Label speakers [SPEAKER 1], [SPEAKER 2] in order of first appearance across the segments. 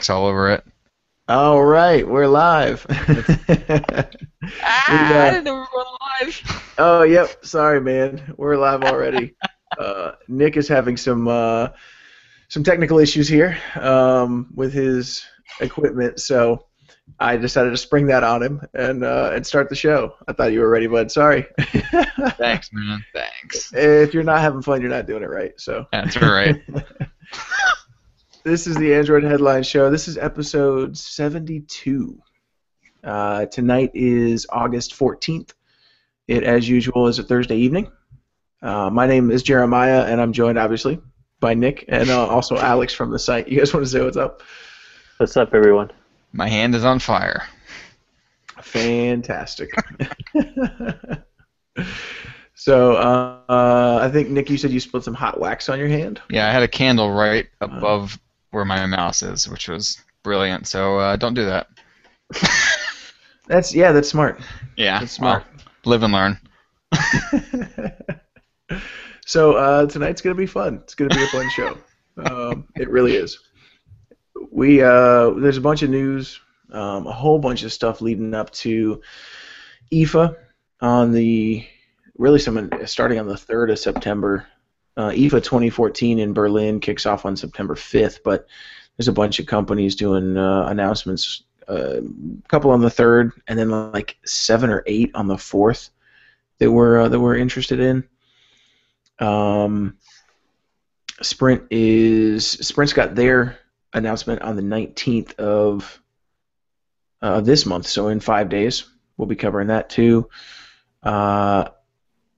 [SPEAKER 1] all over it.
[SPEAKER 2] All right, we're live.
[SPEAKER 1] It's,
[SPEAKER 2] we
[SPEAKER 1] I didn't know we were going live.
[SPEAKER 2] oh yep, sorry man, we're live already. Nick is having some technical issues here with his equipment, so I decided to spring that on him and start the show. I thought you were ready, bud. Sorry.
[SPEAKER 1] Thanks, man. Thanks.
[SPEAKER 2] If you're not having fun, you're not doing it right. So.
[SPEAKER 1] That's all right.
[SPEAKER 2] This is the Android Headline Show. This is episode 72. Tonight is August 14th. It, as usual, is a Thursday evening. My name is Jeremiah, and I'm joined, obviously, by Nick and also Alex from the site. You guys want to say what's up?
[SPEAKER 3] What's up, everyone?
[SPEAKER 1] My hand is on fire.
[SPEAKER 2] Fantastic. So, I think, Nick, you said you spilled some hot wax on your hand?
[SPEAKER 1] Yeah, I had a candle right above where my mouse is, which was brilliant. So don't do that.
[SPEAKER 2] That's smart.
[SPEAKER 1] Yeah,
[SPEAKER 2] That's smart.
[SPEAKER 1] Well, live and learn.
[SPEAKER 2] So tonight's gonna be fun. It's gonna be a fun show. It really is. There's a bunch of news, a whole bunch of stuff leading up to IFA starting on the 3rd of September. IFA 2014 in Berlin kicks off on September 5th, but there's a bunch of companies doing announcements. A couple on the 3rd, and then like 7 or 8 on the 4th that we're interested in. Sprint's got their announcement on the 19th of this month, so in 5 days we'll be covering that too.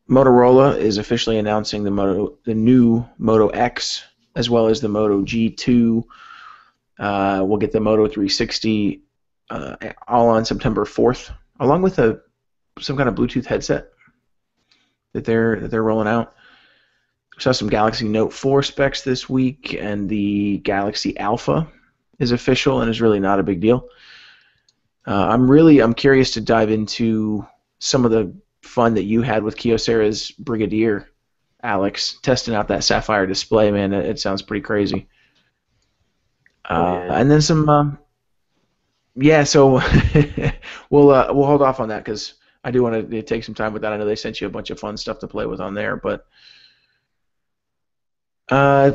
[SPEAKER 2] Motorola is officially announcing the new Moto X as well as the Moto G2. We'll get the Moto 360 all on September 4th, along with some kind of Bluetooth headset that they're rolling out. We saw some Galaxy Note 4 specs this week, and the Galaxy Alpha is official and is really not a big deal. I'm curious to dive into some of the fun that you had with Kyocera's Brigadier, Alex, testing out that Sapphire Display. Man, it sounds pretty crazy. And then some, yeah. So we'll hold off on that because I do want to take some time with that. I know they sent you a bunch of fun stuff to play with on there, but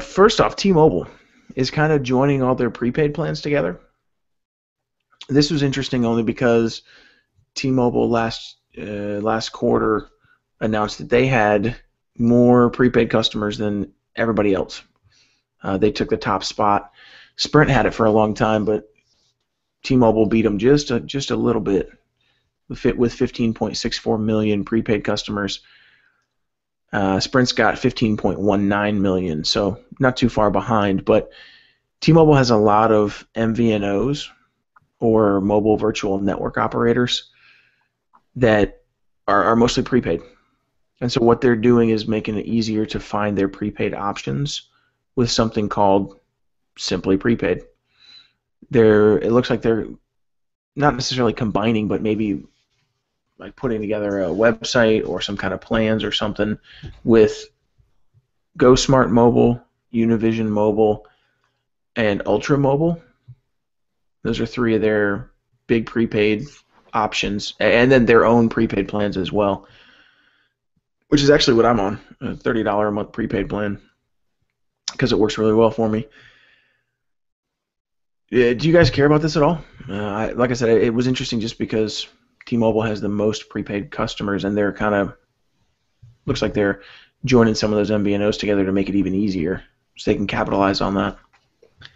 [SPEAKER 2] first off, T-Mobile is kind of joining all their prepaid plans together. This was interesting only because T-Mobile last quarter announced that they had more prepaid customers than everybody else. They took the top spot. Sprint had it for a long time, but T-Mobile beat them just a little bit with 15.64 million prepaid customers. Sprint's got 15.19 million, so not too far behind. But T-Mobile has a lot of MVNOs, or mobile virtual network operators, that are mostly prepaid. And so what they're doing is making it easier to find their prepaid options with something called Simply Prepaid. It looks like they're not necessarily combining, but maybe like putting together a website or some kind of plans or something with Go Smart Mobile, Univision Mobile, and Ultra Mobile. Those are 3 of their big prepaid options, and then their own prepaid plans as well, which is actually what I'm on, a $30 a month prepaid plan, because it works really well for me. Do you guys care about this at all? Like I said, it was interesting just because T-Mobile has the most prepaid customers, and they're looks like they're joining some of those MVNOs together to make it even easier, so they can capitalize on that.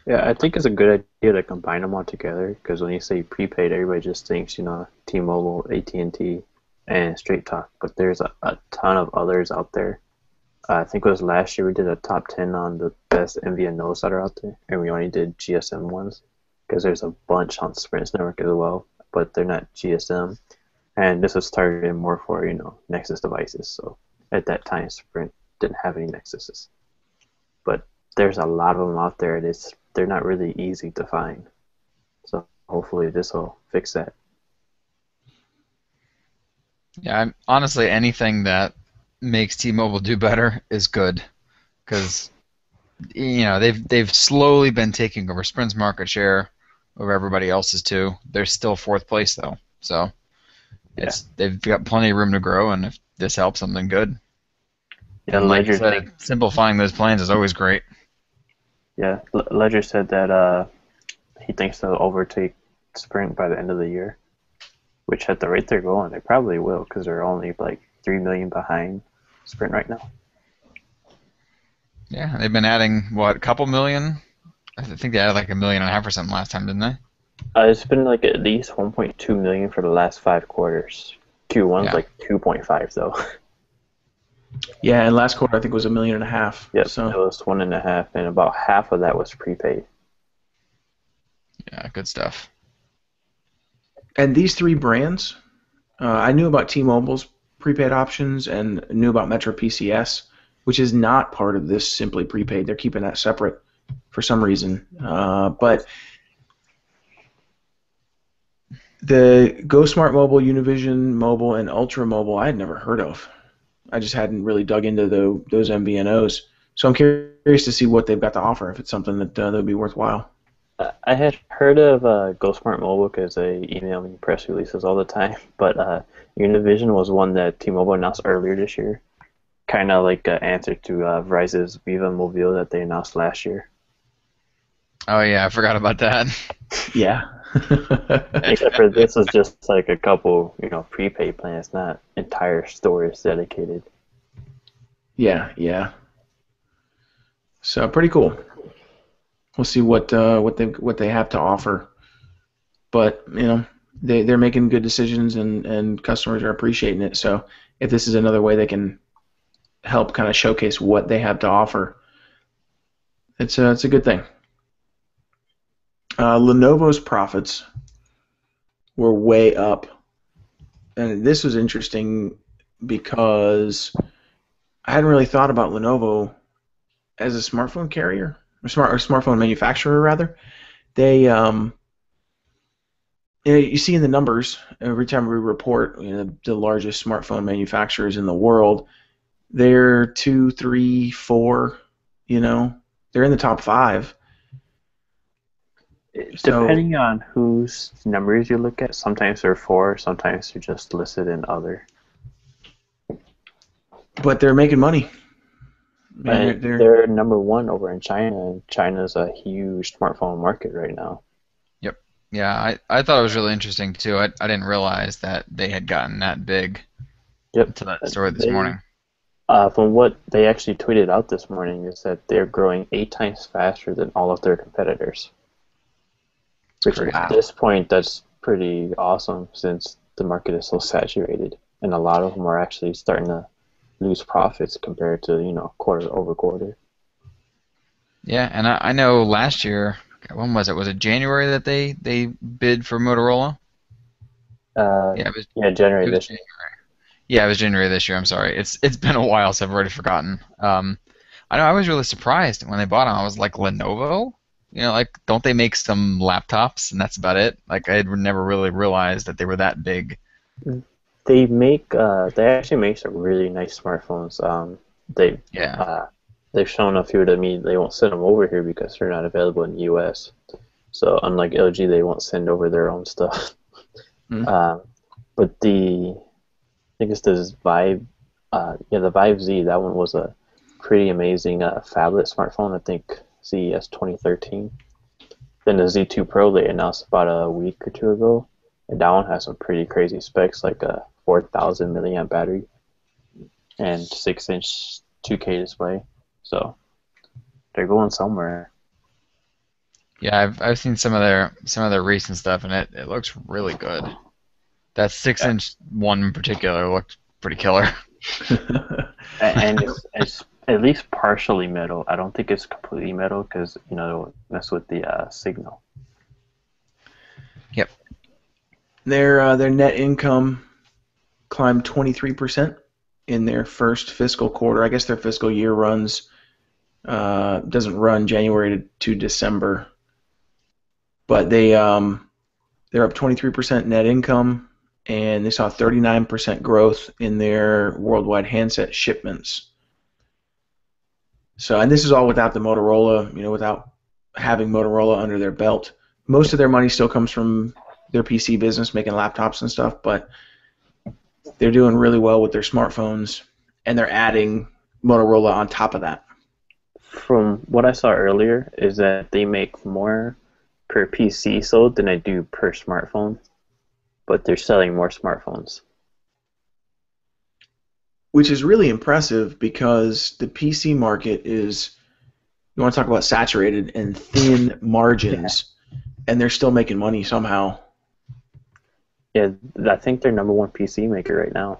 [SPEAKER 3] Yeah, I think it's a good idea to combine them all together, because when you say prepaid, everybody just thinks, T-Mobile, AT&T, and Straight Talk, but there's a ton of others out there. I think it was last year we did a top 10 on the best MVNOs that are out there, and we only did GSM ones, because there's a bunch on Sprint's network as well, but they're not GSM. And this was targeted more for, Nexus devices, so at that time Sprint didn't have any Nexuses. But there's a lot of them out there. They're not really easy to find. So hopefully this will fix that.
[SPEAKER 1] Yeah, honestly, anything that makes T-Mobile do better is good, because they've slowly been taking over Sprint's market share over everybody else's too. They're still fourth place though, so
[SPEAKER 3] Yeah.
[SPEAKER 1] they've got plenty of room to grow, and if this helps them, then good.
[SPEAKER 3] Yeah,
[SPEAKER 1] And like you
[SPEAKER 3] Ledger
[SPEAKER 1] said, simplifying those plans is always great.
[SPEAKER 3] Yeah, Ledger said that he thinks they'll overtake Sprint by the end of the year, which at the rate they're going, they probably will because they're only like 3 million behind Sprint right now.
[SPEAKER 1] Yeah, they've been adding a couple million. I think they added like 1.5 million or something last time, didn't they?
[SPEAKER 3] It's been like at least 1.2 million for the last 5 quarters. Q1's like 2.5 though.
[SPEAKER 2] Yeah, and last quarter I think was 1.5 million.
[SPEAKER 3] Yep,
[SPEAKER 2] So
[SPEAKER 3] it was 1.5, and about half of that was prepaid.
[SPEAKER 1] Yeah, good stuff.
[SPEAKER 2] And these three brands, I knew about T-Mobile's prepaid options and knew about Metro PCS, which is not part of this Simply Prepaid. They're keeping that separate for some reason. But the Go Smart Mobile, Univision Mobile, and Ultra Mobile I had never heard of. I just hadn't really dug into those MVNOs. So I'm curious to see what they've got to offer, if it's something that would be worthwhile.
[SPEAKER 3] I had heard of Go Smart Mobile because they email me press releases all the time, but Univision was one that T-Mobile announced earlier this year, kind of like an answer to Verizon's Viva Mobile that they announced last year.
[SPEAKER 1] Oh yeah, I forgot about that.
[SPEAKER 2] Yeah.
[SPEAKER 3] Except for this is just like a couple, prepaid plans, not entire stores dedicated.
[SPEAKER 2] Yeah. So pretty cool. We'll see what they have to offer, but they're making good decisions and customers are appreciating it. So if this is another way they can help kind of showcase what they have to offer, it's a good thing. Lenovo's profits were way up, and this was interesting because I hadn't really thought about Lenovo as a smartphone carrier. Or smartphone manufacturer rather. They you see in the numbers every time we report the largest smartphone manufacturers in the world, they're 2, 3, 4, they're in the top 5.
[SPEAKER 3] Depending on whose numbers you look at, sometimes they're 4, sometimes they're just listed in other.
[SPEAKER 2] But they're making money.
[SPEAKER 3] They're number 1 over in China, and China's a huge smartphone market right now.
[SPEAKER 1] Yep. Yeah, I thought it was really interesting too. I didn't realize that they had gotten that big.
[SPEAKER 3] Yep.
[SPEAKER 1] To that story this morning.
[SPEAKER 3] From what they actually tweeted out this morning is that they're growing 8 times faster than all of their competitors. Which at this point, that's pretty awesome since the market is so saturated, and a lot of them are actually starting to lose profits compared to quarter over quarter.
[SPEAKER 1] Yeah, and I know last year, when was it? Was it January that they bid for Motorola?
[SPEAKER 3] January this year.
[SPEAKER 1] Yeah, it was January this year. I'm sorry. It's been a while, so I've already forgotten. I know I was really surprised when they bought them. I was like, Lenovo? Don't they make some laptops and that's about it? Like I had never really realized that they were that big.
[SPEAKER 3] They actually make some really nice smartphones. They've shown a few to me. They won't send them over here because they're not available in the U.S. So unlike LG, they won't send over their own stuff. But I think it's this Vive, the Vive Z. That one was a pretty amazing phablet smartphone. I think CES 2013. Then the Z2 Pro they announced about a week or 2 ago, and that one has some pretty crazy specs, like a 4,000 milliamp battery and 6-inch 2K display. So they're going somewhere.
[SPEAKER 1] Yeah, I've seen some of their recent stuff, and it looks really good. That 6-inch one in particular looked pretty killer.
[SPEAKER 3] And it's at least partially metal. I don't think it's completely metal because it'll mess with the signal.
[SPEAKER 1] Yep.
[SPEAKER 2] Their net income climbed 23% in their first fiscal quarter. I guess their fiscal year doesn't run January to December, but they're up 23% net income, and they saw 39% growth in their worldwide handset shipments. So, and this is all without the Motorola, without having Motorola under their belt. Most of their money still comes from their PC business, making laptops and stuff, but they're doing really well with their smartphones, and they're adding Motorola on top of that.
[SPEAKER 3] From what I saw earlier, is that they make more per PC sold than they do per smartphone, but they're selling more smartphones.
[SPEAKER 2] Which is really impressive because the PC market is, you want to talk about saturated and thin margins, and they're still making money somehow.
[SPEAKER 3] Yeah, I think they're number one PC maker right now.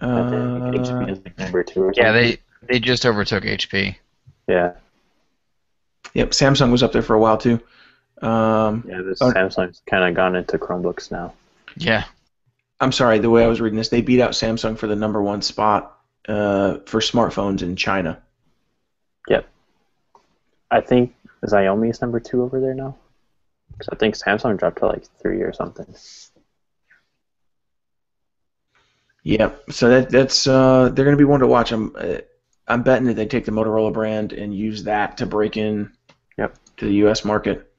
[SPEAKER 3] I think HP is like number 2 or something.
[SPEAKER 1] Yeah, they just overtook HP.
[SPEAKER 3] Yeah.
[SPEAKER 2] Yep, Samsung was up there for a while too.
[SPEAKER 3] Samsung's kind of gone into Chromebooks now.
[SPEAKER 1] Yeah.
[SPEAKER 2] I'm sorry, the way I was reading this, they beat out Samsung for the number 1 spot for smartphones in China.
[SPEAKER 3] Yep. I think Xiaomi is number 2 over there now. Because I think Samsung dropped to like 3 or something.
[SPEAKER 2] Yep. So that's they're going to be one to watch. I'm betting that they take the Motorola brand and use that to break in to the U.S. market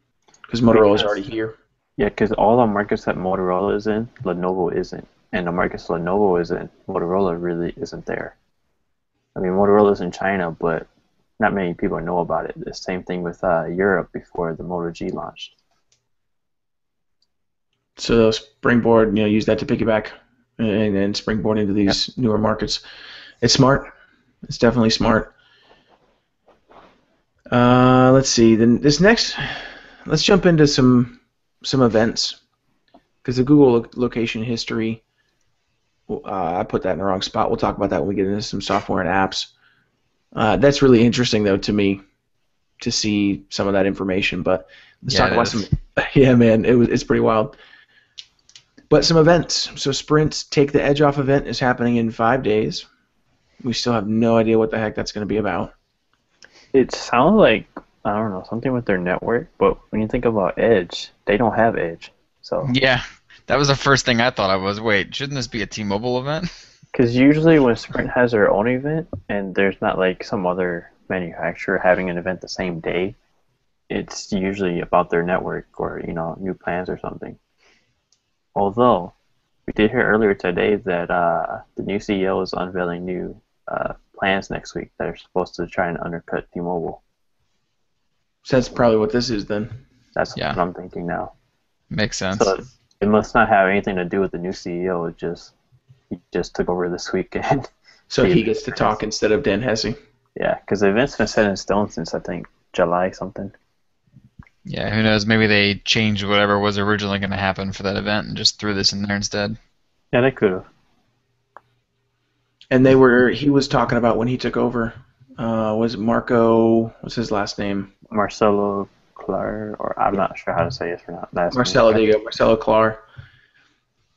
[SPEAKER 2] because Motorola is already here.
[SPEAKER 3] Yeah, because all the markets that Motorola is in, Lenovo isn't. And the markets Lenovo is in, Motorola really isn't there. I mean, Motorola's in China, but not many people know about it. The same thing with Europe before the Moto G launched.
[SPEAKER 2] So they'll springboard, use that to piggyback and springboard into these newer markets. It's smart. It's definitely smart. Let's see. Then let's jump into some events because the Google location history. I put that in the wrong spot. We'll talk about that when we get into some software and apps. That's really interesting though to me to see some of that information. But let's talk about some. Yeah, man, it's pretty wild. But some events. So Sprint's Take the Edge Off event is happening in 5 days. We still have no idea what the heck that's going to be about.
[SPEAKER 3] It sounds like, I don't know, something with their network, but when you think about Edge, they don't have Edge. So
[SPEAKER 1] yeah, that was the first thing I thought of was, wait, shouldn't this be a T-Mobile event?
[SPEAKER 3] Because usually when Sprint has their own event, and there's not like some other manufacturer having an event the same day, it's usually about their network or, new plans or something. Although, we did hear earlier today that the new CEO is unveiling new plans next week that are supposed to try and undercut T-Mobile.
[SPEAKER 2] So that's probably what this is then.
[SPEAKER 3] That's what I'm thinking now.
[SPEAKER 1] Makes sense.
[SPEAKER 3] So it must not have anything to do with the new CEO. He just took over this weekend.
[SPEAKER 2] So he gets to talk instead of Dan Hesse.
[SPEAKER 3] Yeah, because the event's been set in stone since, I think, July something.
[SPEAKER 1] Yeah, who knows? Maybe they changed whatever was originally going to happen for that event and just threw this in there instead.
[SPEAKER 3] Yeah, they could have.
[SPEAKER 2] And he was talking about when he took over, was it Marco, what's his last name?
[SPEAKER 3] Marcelo Clar, or I'm not sure how to say his last
[SPEAKER 2] Marcelo,
[SPEAKER 3] name.
[SPEAKER 2] there you go, Marcelo Clar,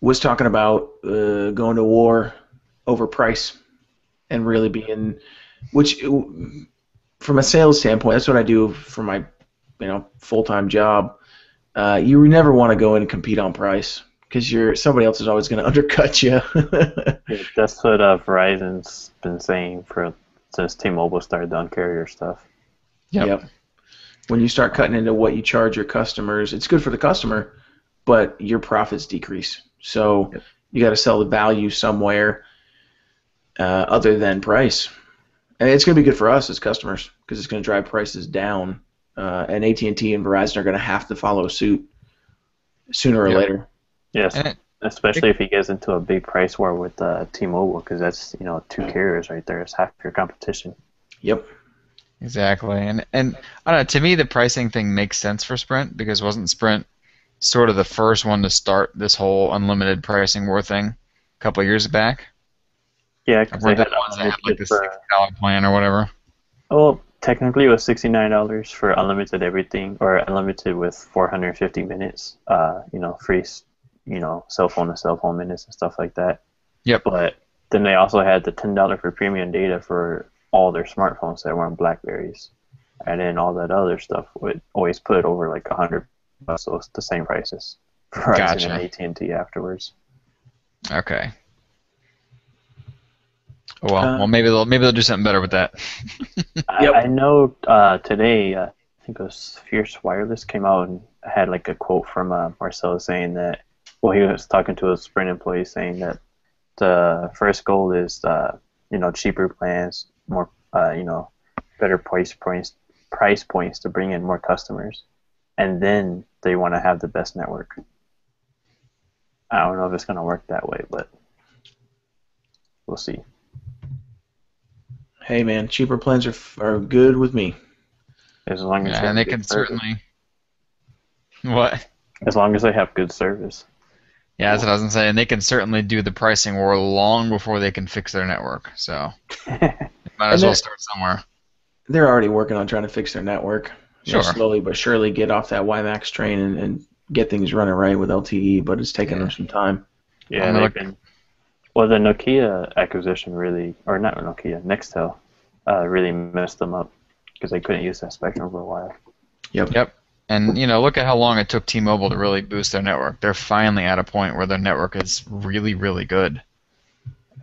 [SPEAKER 2] was talking about going to war over price and really being, which from a sales standpoint, that's what I do for my full-time job. You never want to go in and compete on price because somebody else is always going to undercut you.
[SPEAKER 3] Yeah, that's what Verizon's been saying since T-Mobile started the Un-carrier stuff.
[SPEAKER 2] Yep. When you start cutting into what you charge your customers, it's good for the customer, but your profits decrease. So you got to sell the value somewhere other than price. And it's going to be good for us as customers because it's going to drive prices down. And AT&T and Verizon are going to have to follow suit sooner or later.
[SPEAKER 3] Yes, especially if he gets into a big price war with T-Mobile, because that's 2 carriers right there. It's half your competition.
[SPEAKER 2] Yep.
[SPEAKER 1] Exactly, and I don't know. To me, the pricing thing makes sense for Sprint because wasn't Sprint sort of the first one to start this whole unlimited pricing war thing a couple of years back?
[SPEAKER 3] Yeah, because they had
[SPEAKER 1] like this $60 plan or whatever.
[SPEAKER 3] Oh. Technically, it was $69 for unlimited everything, or unlimited with 450 minutes. Free, cell phone to cell phone minutes and stuff like that.
[SPEAKER 1] Yep.
[SPEAKER 3] But then they also had the $10 for premium data for all their smartphones that weren't Blackberries, and then all that other stuff would always put over like $100. So it's the same prices for Verizon and AT&T afterwards.
[SPEAKER 1] Okay. Oh, well, maybe they'll do something better with that.
[SPEAKER 2] Yep.
[SPEAKER 3] I know today, I think it was Fierce Wireless came out and had like a quote from Marcelo saying that, well, he was talking to a Sprint employee saying that the first goal is, cheaper plans, more, better price points to bring in more customers, and then they want to have the best network. I don't know if it's going to work that way, but we'll see.
[SPEAKER 2] Hey man, cheaper plans are good with me.
[SPEAKER 3] As long as
[SPEAKER 1] And they can certainly. What?
[SPEAKER 3] As long as they have good service.
[SPEAKER 1] Yeah, that's what I was gonna say. And they can certainly do the pricing war long before they can fix their network. So might as well start somewhere.
[SPEAKER 2] They're already working on trying to fix their network.
[SPEAKER 1] Sure.
[SPEAKER 2] Slowly but surely get off that WiMAX train and get things running right with LTE, but it's taking them some time.
[SPEAKER 3] Yeah, they've been. Well, the Nokia acquisition really, or not Nokia, Nextel, really messed them up because they couldn't use that spectrum for a while.
[SPEAKER 2] Yep.
[SPEAKER 1] And look at how long it took T-Mobile to really boost their network. They're finally at a point where their network is really, really good,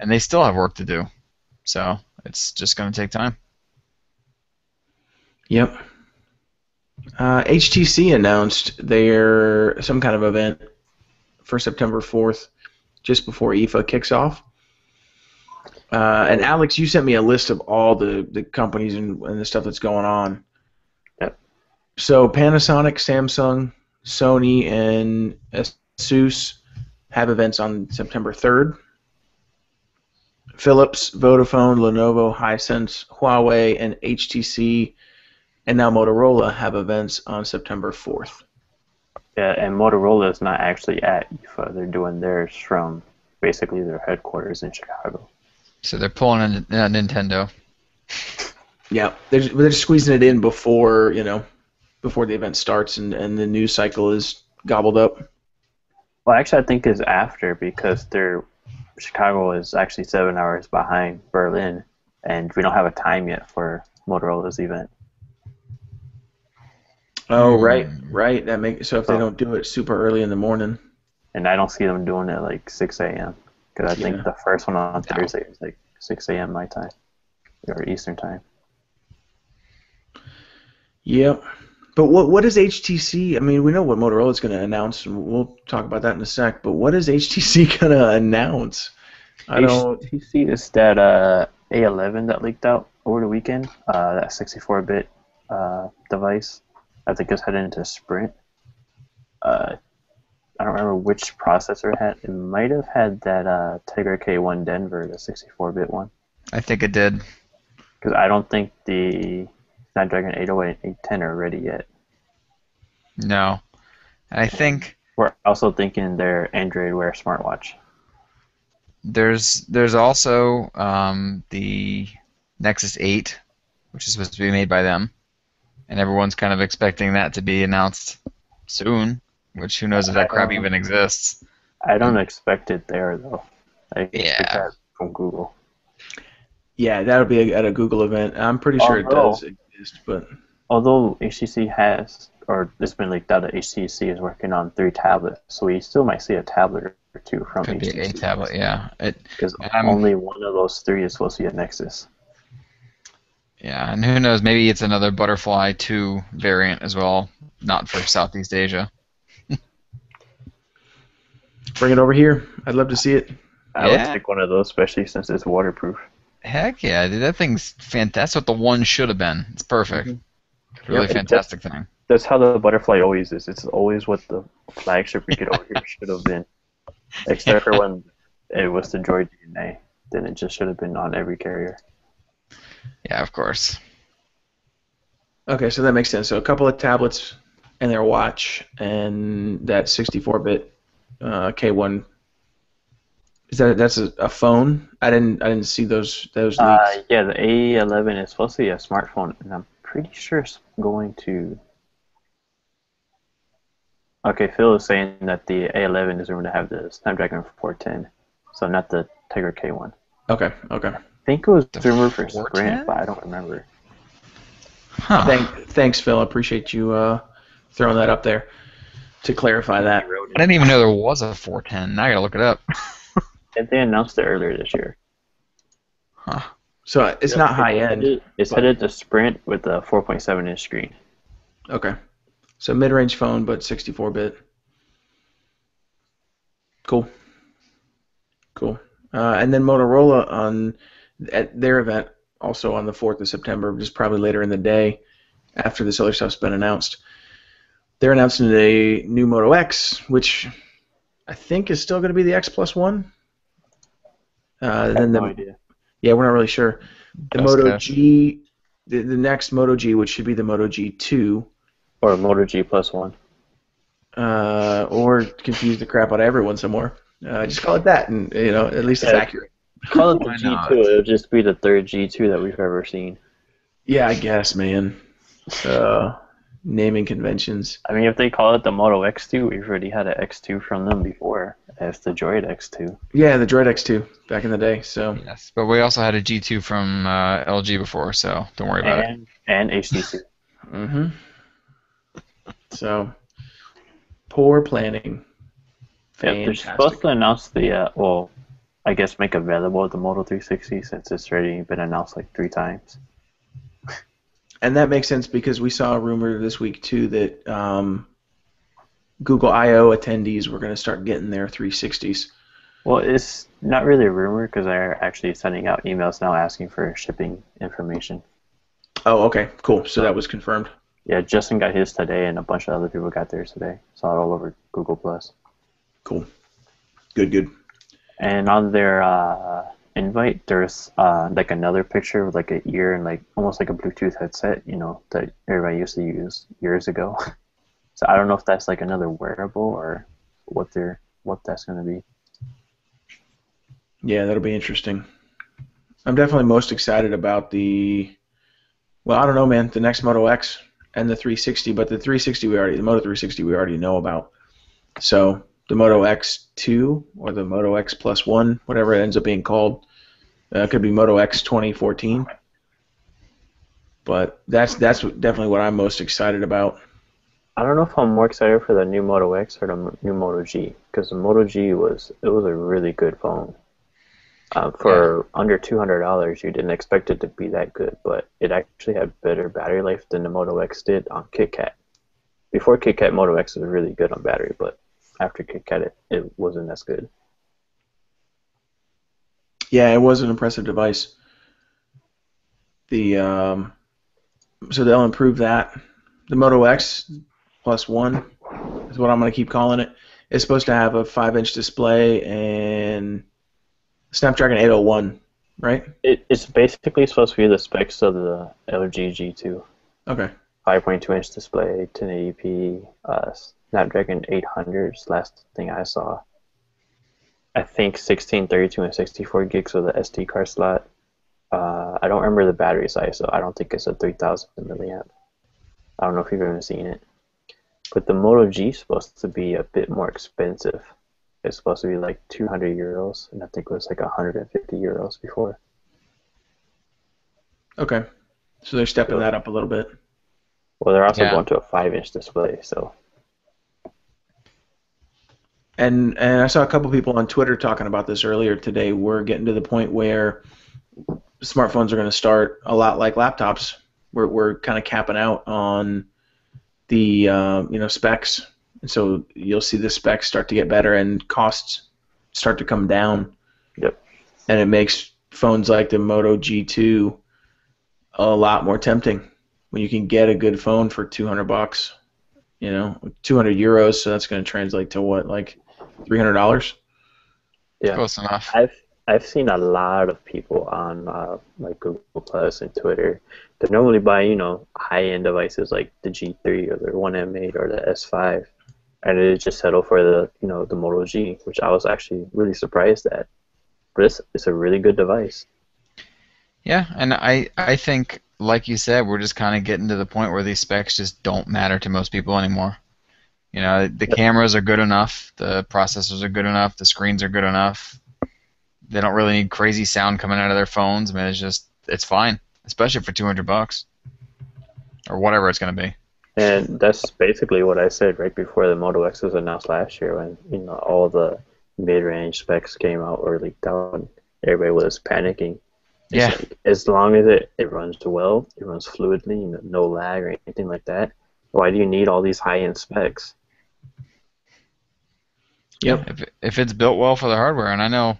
[SPEAKER 1] and they still have work to do. So it's just going to take time.
[SPEAKER 2] Yep. HTC announced some kind of event for September 4th, just before IFA kicks off. And Alex, you sent me a list of all the companies and the stuff that's going on.
[SPEAKER 3] Yep.
[SPEAKER 2] So Panasonic, Samsung, Sony, and Asus have events on September 3rd. Philips, Vodafone, Lenovo, Hisense, Huawei, and HTC, and now Motorola have events on September 4th.
[SPEAKER 3] Yeah, and Motorola is not actually at IFA. They're doing theirs from basically their headquarters in Chicago.
[SPEAKER 1] So they're pulling a Nintendo.
[SPEAKER 2] Yeah, they're just squeezing it in before the event starts and the news cycle is gobbled up.
[SPEAKER 3] Well, actually, I think it's after because Chicago is actually 7 hours behind Berlin, and we don't have a time yet for Motorola's event.
[SPEAKER 2] Oh, right. So if they don't do it super early in the morning.
[SPEAKER 3] And I don't see them doing it like 6 a.m. because I think the first one on Thursday is like 6 a.m. my time or Eastern time.
[SPEAKER 2] Yep. But what is HTC? I mean, we know what Motorola is going to announce, and we'll talk about that in a sec. But what is HTC going to announce?
[SPEAKER 3] HTC is that A11 that leaked out over the weekend. That 64-bit device. I think it's headed into Sprint. I don't remember which processor it had. It might have had that Tiger K1 Denver, the 64-bit one.
[SPEAKER 1] I think it did.
[SPEAKER 3] Because I don't think the Snapdragon 808 and 810 are ready yet.
[SPEAKER 1] No. And I think
[SPEAKER 3] we're also thinking their Android Wear smartwatch.
[SPEAKER 1] There's also the Nexus 8, which is supposed to be made by them. And everyone's kind of expecting that to be announced soon, which who knows if that crap even exists.
[SPEAKER 3] I don't expect it there, though. I expect that from Google.
[SPEAKER 2] Yeah, that'll be at a Google event. I'm pretty sure it does exist, but...
[SPEAKER 3] Although HTC has, or it's been leaked out that HTC is working on 3 tablets, so we still might see a tablet or 2 from HTC.
[SPEAKER 1] Could be a tablet, yeah.
[SPEAKER 3] Because only one of those 3 is supposed to be a Nexus.
[SPEAKER 1] Yeah, and who knows, maybe it's another Butterfly 2 variant as well, not for Southeast Asia.
[SPEAKER 2] Bring it over here. I'd love to see it.
[SPEAKER 3] I would take one of those, especially since it's waterproof.
[SPEAKER 1] Heck yeah, dude, that thing's fantastic. That's what the one should have been. It's perfect. Mm-hmm. Really fantastic thing.
[SPEAKER 3] That's how the Butterfly always is. It's always what the flagship we get over here should have been. Except for when it was the Droid DNA. Then it just should have been on every carrier.
[SPEAKER 1] Yeah, of course.
[SPEAKER 2] Okay, so that makes sense. So a couple of tablets and their watch, and that 64-bit K1. That's a phone? I didn't see those leaks.
[SPEAKER 3] Yeah, the A11 is supposed to be a smartphone, and I'm pretty sure it's going to. Okay, Phil is saying that the A11 is rumored to have the Snapdragon 410, so not the Tiger K1.
[SPEAKER 2] Okay.
[SPEAKER 3] I think it was rumored for Sprint, but I don't remember.
[SPEAKER 1] Huh.
[SPEAKER 2] Thanks, Phil. I appreciate you throwing that up there to clarify that.
[SPEAKER 1] I didn't even know there was a 410. Now I gotta look it up.
[SPEAKER 3] And they announced it earlier this year.
[SPEAKER 1] Huh.
[SPEAKER 2] So it's not high end.
[SPEAKER 3] It's headed to Sprint with a 4.7-inch screen.
[SPEAKER 2] Okay. So mid-range phone, but 64-bit. Cool. And then Motorola at their event, also on the 4th of September, just probably later in the day after this other stuff's been announced. They're announcing a new Moto X, which I think is still going to be the X Plus one.
[SPEAKER 3] I have no idea.
[SPEAKER 2] Yeah, we're not really sure. The Moto G, the next Moto G, which should be the Moto G2.
[SPEAKER 3] Or Moto G Plus 1.
[SPEAKER 2] Or confuse the crap out of everyone some more. Just call it that, and at least it's accurate.
[SPEAKER 3] Call it the G2. It'll just be the third G2 that we've ever seen.
[SPEAKER 2] Yeah, I guess, man. Naming conventions.
[SPEAKER 3] I mean, if they call it the Moto X2, we've already had an X2 from them before. As the Droid X2.
[SPEAKER 2] Yeah, the Droid X2 back in the day. So.
[SPEAKER 1] Yes, but we also had a G2 from LG before, so don't worry about it.
[SPEAKER 3] And HTC.
[SPEAKER 2] Mm-hmm. So, poor planning.
[SPEAKER 3] Yeah, they're supposed to announce the, I guess make available the Moto 360 since it's already been announced like 3 times.
[SPEAKER 2] And that makes sense because we saw a rumor this week too that Google I/O attendees were going to start getting their 360s.
[SPEAKER 3] Well, it's not really a rumor because they're actually sending out emails now asking for shipping information.
[SPEAKER 2] Oh, okay, cool. So that was confirmed.
[SPEAKER 3] Yeah, Justin got his today, and a bunch of other people got theirs today. Saw it all over Google Plus.
[SPEAKER 2] Cool. Good.
[SPEAKER 3] And on their invite, there's like another picture with like an ear and like almost like a Bluetooth headset, that everybody used to use years ago. So I don't know if that's like another wearable or what that's going to be.
[SPEAKER 2] Yeah, that'll be interesting. I'm definitely most excited about I don't know, man, the next Moto X and the 360, but the Moto 360 we already know about. So the Moto X2 or the Moto X Plus 1, whatever it ends up being called, could be Moto X 2014. But that's definitely what I'm most excited about.
[SPEAKER 3] I don't know if I'm more excited for the new Moto X or the new Moto G, because the Moto G was a really good phone. For under $200, you didn't expect it to be that good, but it actually had better battery life than the Moto X did on KitKat. Before KitKat, Moto X was really good on battery, but after KitKat, it wasn't as good.
[SPEAKER 2] Yeah, it was an impressive device. So they'll improve that. The Moto X Plus 1 is what I'm going to keep calling it. It's supposed to have a 5-inch display and Snapdragon 801, right?
[SPEAKER 3] It's basically supposed to be the specs of the LG G2.
[SPEAKER 2] Okay.
[SPEAKER 3] 5.2-inch display, 1080p, Snapdragon 800's last thing I saw. I think 16, 32, and 64 gigs with the SD card slot. I don't remember the battery size, so I don't think it's a 3000 milliamp. I don't know if you've ever seen it. But the Moto G is supposed to be a bit more expensive. It's supposed to be like 200 euros, and I think it was like 150 euros before.
[SPEAKER 2] Okay. So they're stepping that up a little bit.
[SPEAKER 3] Well, they're also going to a 5-inch display, so.
[SPEAKER 2] And I saw a couple people on Twitter talking about this earlier today. We're getting to the point where smartphones are going to start a lot like laptops. We're kind of capping out on the specs, and so you'll see the specs start to get better and costs start to come down.
[SPEAKER 3] Yep.
[SPEAKER 2] And it makes phones like the Moto G2 a lot more tempting when you can get a good phone for $200. 200 euros. So that's going to translate to what, like $300?
[SPEAKER 3] Yeah.
[SPEAKER 1] Close enough.
[SPEAKER 3] I've seen a lot of people on like Google Plus and Twitter that normally buy high-end devices like the G3 or the 1M8 or the S5, and they just settle for the the Moto G, which I was actually really surprised at. But it's a really good device.
[SPEAKER 1] Yeah, and I think, like you said, we're just kind of getting to the point where these specs just don't matter to most people anymore. The cameras are good enough, the processors are good enough, the screens are good enough. They don't really need crazy sound coming out of their phones. I mean, it's fine, especially for $200 or whatever it's going to be.
[SPEAKER 3] And that's basically what I said right before the Moto X was announced last year, when all the mid-range specs came out or leaked out, and everybody was panicking. It's
[SPEAKER 1] Yeah.
[SPEAKER 3] like, as long as it runs well, it runs fluidly, no lag or anything like that. Why do you need all these high-end specs?
[SPEAKER 1] Yeah.
[SPEAKER 2] Yep.
[SPEAKER 1] If it's built well for the hardware, and I know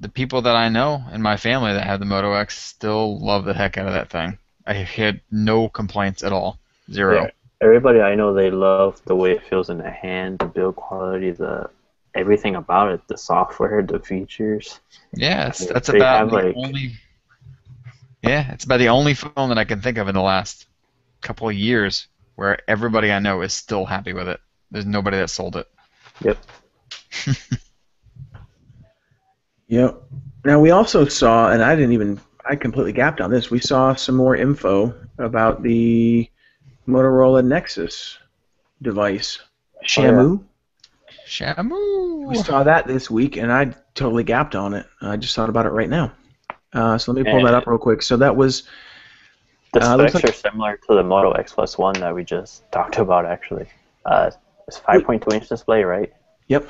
[SPEAKER 1] the people that I know in my family that have the Moto X still love the heck out of that thing. I had no complaints at all.
[SPEAKER 3] Yeah,
[SPEAKER 1] Zero.
[SPEAKER 3] everybody I know, they love the way it feels in the hand, the build quality, the everything about it, the software, the features.
[SPEAKER 1] Yeah,
[SPEAKER 3] I mean,
[SPEAKER 1] that's
[SPEAKER 3] they
[SPEAKER 1] about
[SPEAKER 3] have
[SPEAKER 1] the
[SPEAKER 3] like,
[SPEAKER 1] only. Yeah, it's about the only phone that I can think of in the last couple of years where everybody I know is still happy with it. There's nobody that sold it.
[SPEAKER 3] yep,
[SPEAKER 2] Yep. Now we also saw, and I completely gapped on this. We saw some more info about the Motorola Nexus device,
[SPEAKER 3] oh yeah,
[SPEAKER 2] Shamu. We
[SPEAKER 1] Shamu.
[SPEAKER 2] saw that this week, and I totally gapped on it. I just thought about it right now. So let me pull that
[SPEAKER 3] and
[SPEAKER 2] up real quick. So that was
[SPEAKER 3] the
[SPEAKER 2] looks
[SPEAKER 3] specs
[SPEAKER 2] like
[SPEAKER 3] are similar to the Moto X Plus one that we just talked about actually. It's 5.2-inch display, right?
[SPEAKER 2] yep.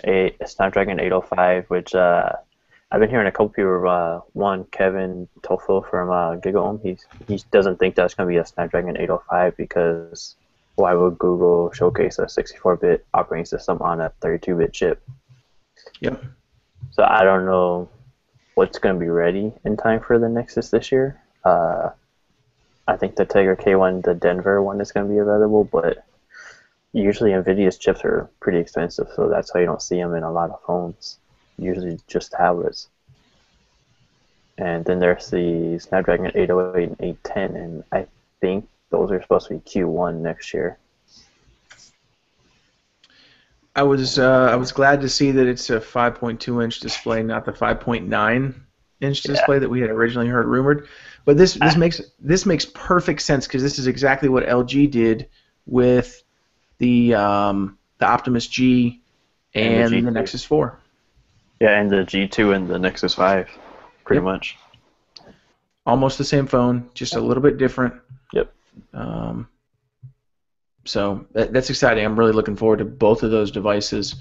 [SPEAKER 3] A Snapdragon 805, which I've been hearing a couple people. One, Kevin Toffel from GigaOM, he doesn't think that's going to be a Snapdragon 805 because why would Google showcase a 64-bit operating system on a 32-bit chip?
[SPEAKER 2] Yep.
[SPEAKER 3] So I don't know what's going to be ready in time for the Nexus this year. I think the Tegra K1, the Denver one, is going to be available, but usually NVIDIA's chips are pretty expensive, so that's why you don't see them in a lot of phones. Usually just tablets. And then there's the Snapdragon 808 and 810, and I think those are supposed to be Q1 next year.
[SPEAKER 2] I was glad to see that it's a 5.2-inch display, not the 5.9-inch display that we had originally heard rumored. But this makes perfect sense because this is exactly what LG did with the Optimus G and the
[SPEAKER 3] G2.
[SPEAKER 2] Nexus 4.
[SPEAKER 3] Yeah, and the G2 and the Nexus 5, pretty
[SPEAKER 2] Yep.
[SPEAKER 3] much.
[SPEAKER 2] Almost the same phone, just a little bit different.
[SPEAKER 3] Yep.
[SPEAKER 2] So that's exciting. I'm really looking forward to both of those devices.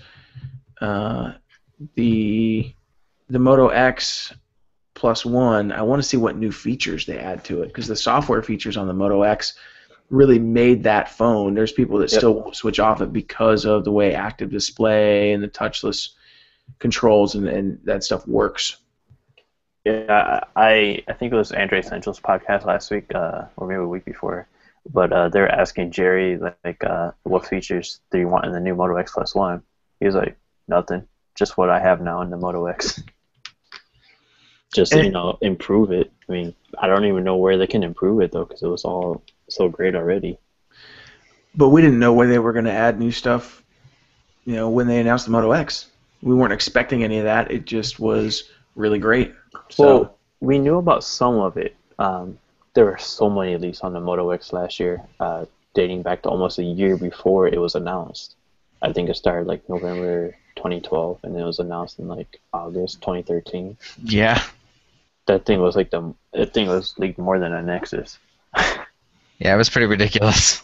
[SPEAKER 2] The Moto X Plus One, I want to see what new features they add to it because the software features on the Moto X really made that phone. There's people that still won't switch off it because of the way active display and the touchless controls and that stuff works.
[SPEAKER 3] Yeah, I think it was Andre Essentials podcast last week, or maybe a week before, but they're asking Jerry like, what features do you want in the new Moto X Plus One? He was like, nothing, just what I have now in the Moto X. Just improve it. I mean, I don't even know where they can improve it though, because it was all so great already.
[SPEAKER 2] But we didn't know where they were going to add new stuff. When they announced the Moto X, we weren't expecting any of that. It just was really great. So,
[SPEAKER 3] well, we knew about some of it. There were so many leaks on the Moto X last year, dating back to almost a year before it was announced. I think it started like November 2012, and it was announced in like August 2013.
[SPEAKER 1] Yeah.
[SPEAKER 3] That thing was leaked more than a Nexus.
[SPEAKER 1] Yeah, it was pretty ridiculous.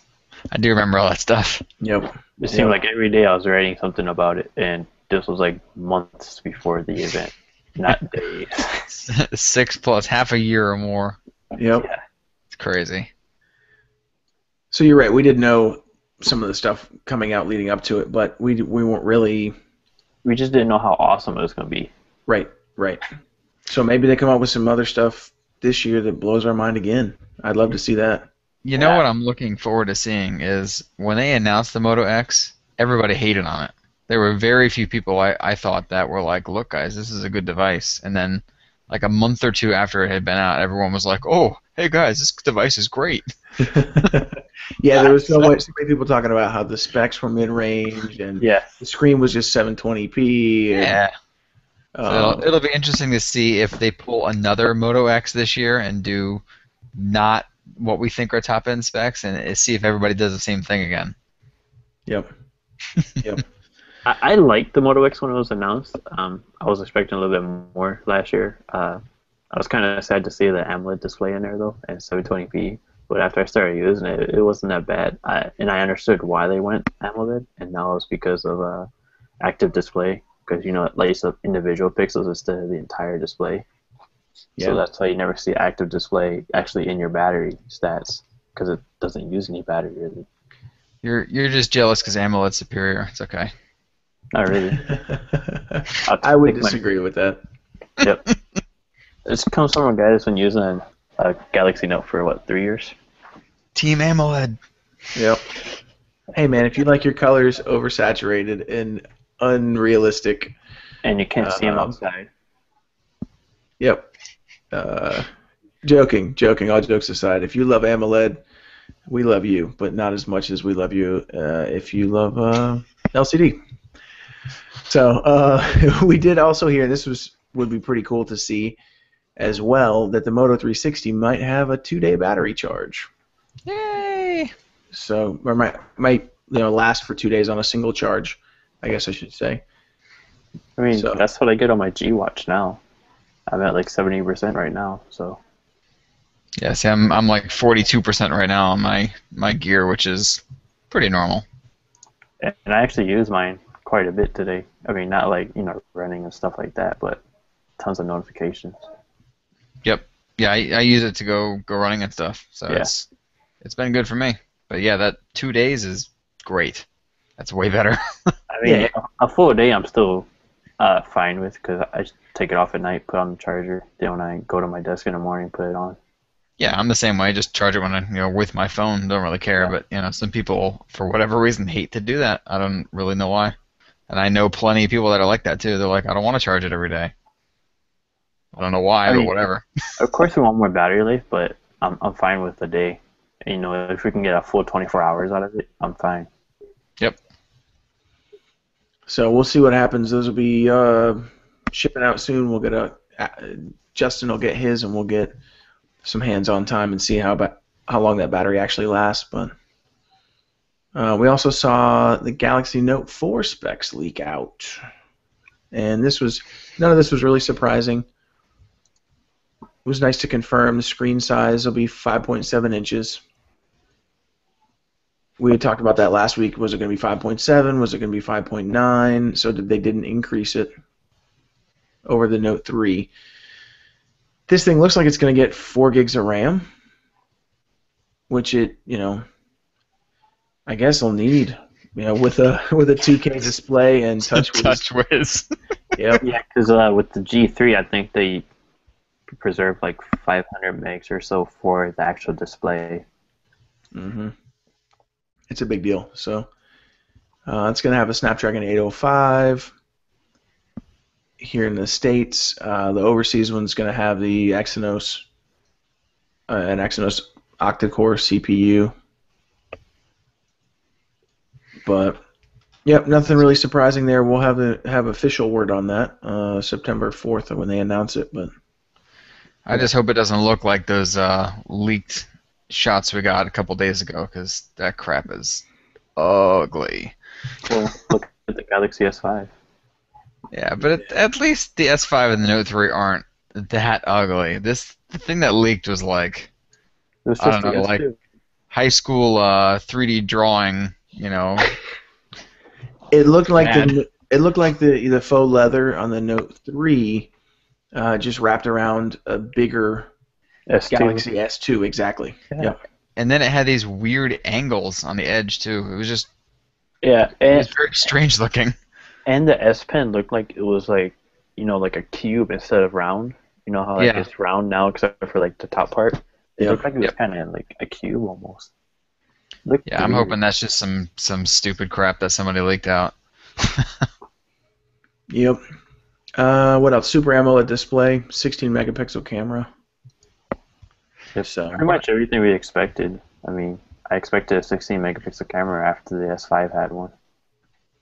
[SPEAKER 1] I do remember all that stuff.
[SPEAKER 2] yep.
[SPEAKER 3] It seemed like every day I was writing something about it, and this was like months before the event, not days.
[SPEAKER 1] 6+ half a year or more.
[SPEAKER 2] Yep.
[SPEAKER 3] Yeah.
[SPEAKER 1] It's crazy.
[SPEAKER 2] So you're right. We did know some of the stuff coming out leading up to it, but we weren't really
[SPEAKER 3] We just didn't know how awesome it was going to be.
[SPEAKER 2] right. So maybe they come up with some other stuff this year that blows our mind again. I'd love to see that.
[SPEAKER 1] You know what I'm looking forward to seeing is when they announced the Moto X, everybody hated on it. There were very few people I thought that were like, look guys, this is a good device. And then like a month or two after it had been out, everyone was like, oh, hey guys, this device is great.
[SPEAKER 2] Yeah, there was so many people talking about how the specs were mid-range and
[SPEAKER 3] Yeah.
[SPEAKER 2] the screen was just 720p. And,
[SPEAKER 1] Yeah. So it'll be interesting to see if they pull another Moto X this year and do not what we think are top-end specs and see if everybody does the same thing again.
[SPEAKER 2] Yep.
[SPEAKER 3] I liked the Moto X when it was announced. I was expecting a little bit more last year. I was kind of sad to see the AMOLED display in there, though, and 720p. But after I started using it, it wasn't that bad. And I understood why they went AMOLED, and now it's because of active display, because, it lights up individual pixels instead of the entire display. So
[SPEAKER 2] Yeah.
[SPEAKER 3] that's why you never see active display actually in your battery stats because it doesn't use any battery really.
[SPEAKER 1] You're just jealous because AMOLED's superior. It's okay.
[SPEAKER 3] Not really.
[SPEAKER 2] I would
[SPEAKER 3] take my-
[SPEAKER 2] disagree with that.
[SPEAKER 3] Yep. This comes from a guy that's been using a Galaxy Note for what, 3 years?
[SPEAKER 1] Team AMOLED.
[SPEAKER 2] Yep. Hey man, if you like your colors oversaturated and unrealistic,
[SPEAKER 3] And you can't see them outside.
[SPEAKER 2] yep. Joking. All jokes aside, if you love AMOLED, we love you, but not as much as we love you if you love LCD. So we did also hear, and this would be pretty cool to see as well, that the Moto 360 might have a 2-day battery charge.
[SPEAKER 1] Yay!
[SPEAKER 2] So, or might last for 2 days on a single charge, I guess I should say.
[SPEAKER 3] I mean,
[SPEAKER 2] So-
[SPEAKER 3] that's what I get on my G Watch now. I'm at like 70% right now, so.
[SPEAKER 1] Yeah, see, I'm like 42% right now on my gear, which is pretty normal.
[SPEAKER 3] And I actually use mine quite a bit today. I mean, not like, running and stuff like that, but tons of notifications.
[SPEAKER 1] Yep. Yeah, I use it to go running and stuff. So
[SPEAKER 3] Yeah.
[SPEAKER 1] it's been good for me. But yeah, that 2 days is great. That's way better.
[SPEAKER 3] I mean,
[SPEAKER 2] Yeah.
[SPEAKER 3] a full day I'm still fine with because I just take it off at night, put on the charger. Then when I go to my desk in the morning, put it on.
[SPEAKER 1] Yeah, I'm the same way. I just charge it when I with my phone. Don't really care. But some people for whatever reason hate to do that. I don't really know why. And I know plenty of people that are like that too. They're like, I don't want to charge it every day. I don't know why, but whatever.
[SPEAKER 3] Of course, we want more battery life, but I'm fine with the day. If we can get a full 24 hours out of it, I'm fine.
[SPEAKER 1] Yep.
[SPEAKER 2] So we'll see what happens. Those will be shipping out soon. We'll get Justin will get his, and we'll get some hands-on time and see how long that battery actually lasts. But we also saw the Galaxy Note 4 specs leak out, and none of this was really surprising. It was nice to confirm the screen size will be 5.7 inches. We had talked about that last week. Was it going to be 5.7? Was it going to be 5.9? So they didn't increase it over the Note 3. This thing looks like it's going to get 4 gigs of RAM, which I guess will need, with a 2K display and TouchWiz.
[SPEAKER 1] TouchWiz.
[SPEAKER 2] Yep.
[SPEAKER 3] Yeah, because with the G3, I think they preserve like 500 megs or so for the actual display.
[SPEAKER 2] Mm-hmm. It's a big deal. So it's going to have a Snapdragon 805 here in the States. The overseas one's going to have the Exynos, an Exynos octa-core CPU. But yep, nothing really surprising there. We'll have official word on that September 4th when they announce it. But
[SPEAKER 1] I just hope it doesn't look like those leaked shots we got a couple days ago, because that crap is ugly.
[SPEAKER 3] Well, look at the Galaxy S5.
[SPEAKER 1] Yeah, but at least the S5 and the Note 3 aren't that ugly. The thing that leaked was like,
[SPEAKER 3] It was
[SPEAKER 1] I
[SPEAKER 3] just
[SPEAKER 1] don't know,
[SPEAKER 3] the
[SPEAKER 1] like
[SPEAKER 3] S2.
[SPEAKER 1] high school 3D drawing,
[SPEAKER 2] it looked like
[SPEAKER 1] Bad.
[SPEAKER 2] the faux leather on the Note 3 just wrapped around a bigger
[SPEAKER 3] S2.
[SPEAKER 2] Galaxy S2. Exactly.
[SPEAKER 3] Yeah.
[SPEAKER 2] Yep.
[SPEAKER 1] And then it had these weird angles on the edge too. It was just
[SPEAKER 3] Yeah,
[SPEAKER 1] it was
[SPEAKER 3] and
[SPEAKER 1] very strange looking.
[SPEAKER 3] the S Pen looked like it was like like a cube instead of round. You know how
[SPEAKER 1] Yeah.
[SPEAKER 3] it's round now except for like the top part. It
[SPEAKER 2] Yep.
[SPEAKER 3] looked like it was kind of like a cube almost. Looked
[SPEAKER 1] Yeah, I'm
[SPEAKER 3] weird.
[SPEAKER 1] hoping that's just some stupid crap that somebody leaked out.
[SPEAKER 2] Yep. What else? Super AMOLED display, 16 megapixel camera. So
[SPEAKER 3] Pretty much everything we expected. I mean, I expected a 16 megapixel camera after the S5 had one.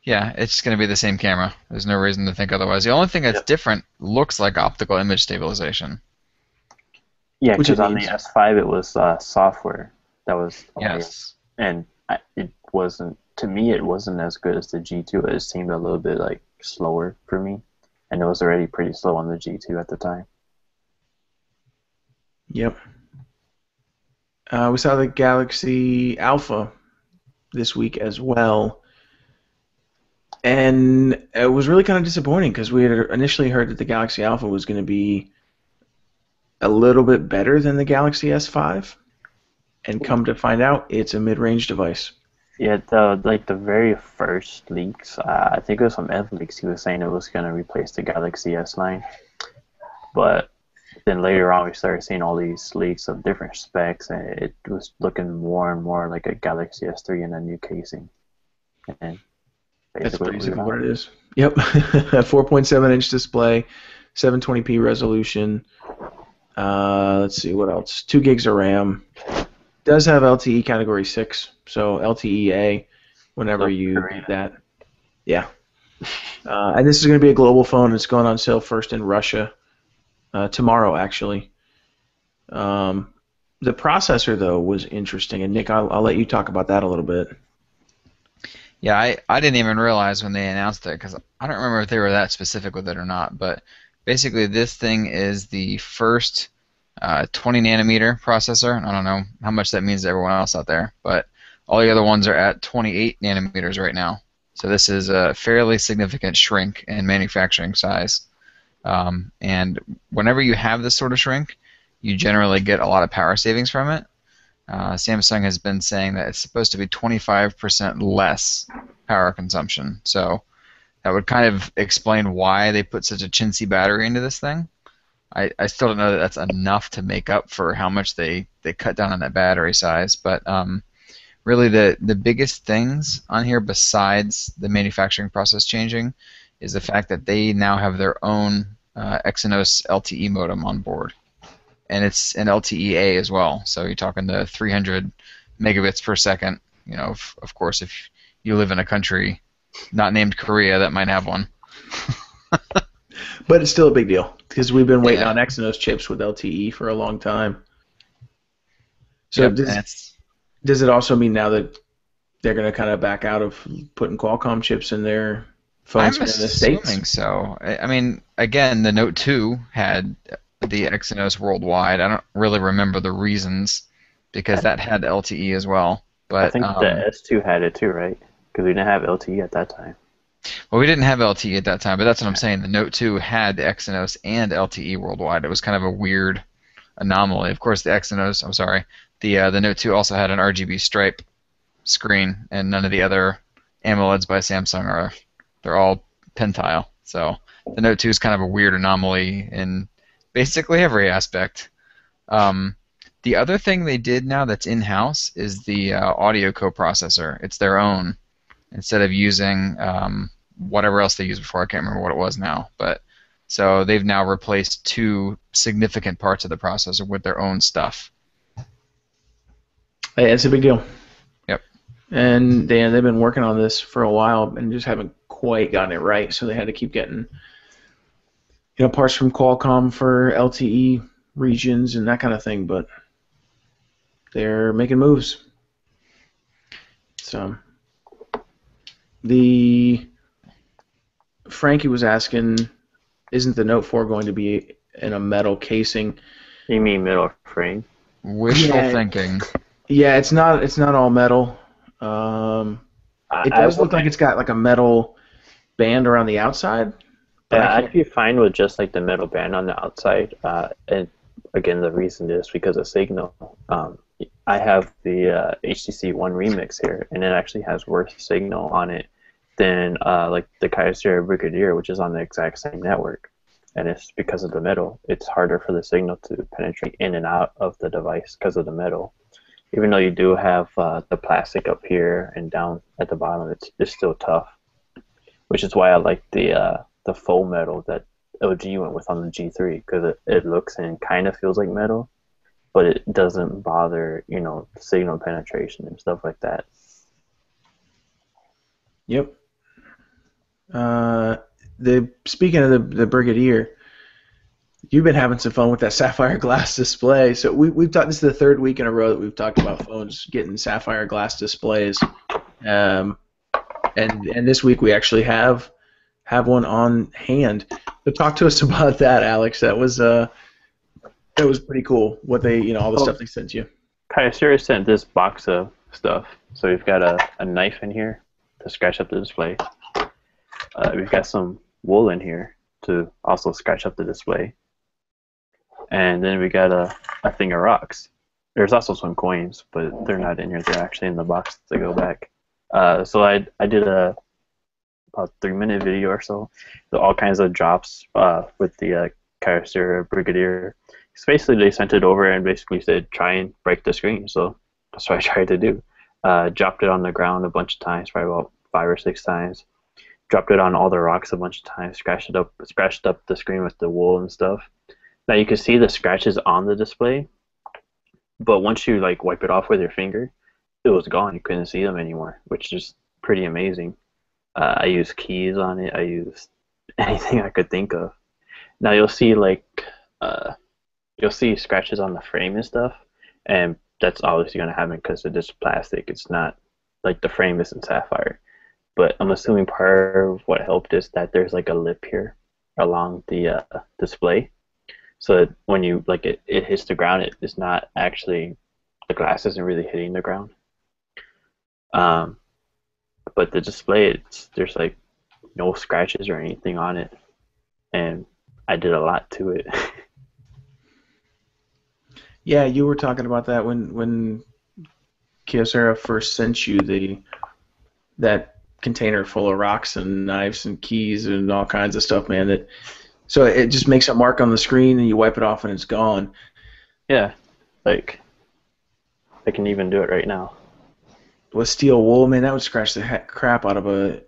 [SPEAKER 1] Yeah, it's going to be the same camera. There's no reason to think otherwise. The only thing that's different looks like optical image stabilization.
[SPEAKER 3] Yeah,
[SPEAKER 2] Which it
[SPEAKER 3] because on the
[SPEAKER 2] means.
[SPEAKER 3] S5 it was software that was
[SPEAKER 1] Yes.
[SPEAKER 3] and it wasn't, to me it wasn't as good as the G2. It seemed a little bit like slower for me, and it was already pretty slow on the G2 at the time.
[SPEAKER 2] Yep. We saw the Galaxy Alpha this week as well. And it was really kind of disappointing because we had initially heard that the Galaxy Alpha was going to be a little bit better than the Galaxy S5, and come to find out, it's a mid-range device.
[SPEAKER 3] Yeah, the very first leaks, I think it was from Ev Leaks, he was saying it was gonna replace the Galaxy S9, but then later on we started seeing all these leaks of different specs, and it was looking more and more like a Galaxy S3 in a new casing. And
[SPEAKER 2] That's
[SPEAKER 3] basically
[SPEAKER 2] basically what it is. Yep, a 4.7-inch display, 720p resolution. Let's see what else. 2 gigs of RAM. Does have LTE Category 6, so LTE-A whenever you need that. Yeah. And this is going to be a global phone. It's going on sale first in Russia tomorrow, actually. The processor, though, was interesting. And, Nick, I'll let you talk about that a little bit.
[SPEAKER 1] Yeah, I didn't even realize when they announced it, because I don't remember if they were that specific with it or not. But basically, this thing is the first 20 nanometer processor. I don't know how much that means to everyone else out there, but all the other ones are at 28 nanometers right now. So this is a fairly significant shrink in manufacturing size. And whenever you have this sort of shrink, you generally get a lot of power savings from it. Samsung has been saying that it's supposed to be 25% less power consumption. So that would kind of explain why they put such a chintzy battery into this thing. I still don't know that that's enough to make up for how much they cut down on that battery size. But really the biggest things on here besides the manufacturing process changing is the fact that they now have their own Exynos LTE modem on board. And it's an LTE-A as well, so you're talking the 300 megabits per second. You know, of course, if you live in a country not named Korea, that might have one.
[SPEAKER 2] But it's still a big deal, because we've been waiting on Exynos chips with LTE for a long time. So
[SPEAKER 1] yep,
[SPEAKER 2] does it also mean now that they're going to kind of back out of putting Qualcomm chips in their phones in the States?
[SPEAKER 1] I'm assuming so. I mean, again, the Note 2 had the Exynos worldwide. I don't really remember the reasons, because that had LTE as well. But
[SPEAKER 3] I think the S2 had it too, right? Because we didn't have LTE at that time.
[SPEAKER 1] Well, we didn't have LTE at that time, but that's what I'm saying. The Note 2 had the Exynos and LTE worldwide. It was kind of a weird anomaly. Of course, the Note 2 also had an RGB stripe screen, and none of the other AMOLEDs by Samsung they're all pentile. So the Note 2 is kind of a weird anomaly in basically every aspect. The other thing they did now that's in-house is the audio coprocessor. It's their own, instead of using whatever else they used before. I can't remember what it was now. But so they've now replaced 2 significant parts of the processor with their own stuff.
[SPEAKER 2] Hey, it's a big deal.
[SPEAKER 1] Yep.
[SPEAKER 2] And they've been working on this for a while and just haven't quite gotten it right, so they had to keep getting parts from Qualcomm for LTE regions and that kind of thing, but they're making moves. So Frankie was asking, isn't the Note 4 going to be in a metal casing?
[SPEAKER 3] You mean metal frame?
[SPEAKER 1] Wishful thinking.
[SPEAKER 2] Yeah, it's not all metal. It does look like it's got like a metal band around the outside.
[SPEAKER 3] Yeah, I'd be fine with just like the metal band on the outside. And again, the reason is because of signal. I have the HTC One Remix here, and it actually has worse signal on it than like the Kyocera Brigadier, which is on the exact same network. And it's because of the metal. It's harder for the signal to penetrate in and out of the device because of the metal. Even though you do have the plastic up here and down at the bottom, it's still tough. Which is why I like the faux metal that LG went with on the G3, because it looks and kind of feels like metal, but it doesn't bother, signal penetration and stuff like that.
[SPEAKER 2] Yep. Speaking of the Brigadier, you've been having some fun with that Sapphire glass display. So we've talked. This is the 3rd week in a row that we've talked about phones getting Sapphire glass displays, and this week we actually have one on hand. So talk to us about that, Alex. That was pretty cool. What they all the stuff they sent you.
[SPEAKER 3] Kyocera sent this box of stuff. So we've got a knife in here to scratch up the display. We've got some wool in here to also scratch up the display. and then we got a thing of rocks. There's also some coins, but they're not in here. They're actually in the box to go back. So I did about 3-minute video or so, with all kinds of drops with the Carcer Brigadier. So basically, they sent it over and basically said, try and break the screen. So that's what I tried to do. Dropped it on the ground a bunch of times, probably about 5 or 6 times. Dropped it on all the rocks a bunch of times. Scratched up the screen with the wool and stuff. Now you can see the scratches on the display, but once you like wipe it off with your finger, it was gone. You couldn't see them anymore, which is pretty amazing. I used keys on it. I used anything I could think of. Now you'll see you'll see scratches on the frame and stuff, and that's obviously going to happen because it is plastic. It's not like the frame isn't sapphire. But I'm assuming part of what helped is that there's like a lip here along the display, so that when you it hits the ground, it's not actually, the glass isn't really hitting the ground. But the display, there's like no scratches or anything on it, and I did a lot to it.
[SPEAKER 2] Yeah, you were talking about that when Kyocera first sent you that container full of rocks and knives and keys and all kinds of stuff, man. So it just makes a mark on the screen and you wipe it off and it's gone.
[SPEAKER 3] Yeah, like I can even do it right now.
[SPEAKER 2] With steel wool, man, that would scratch the crap out of a...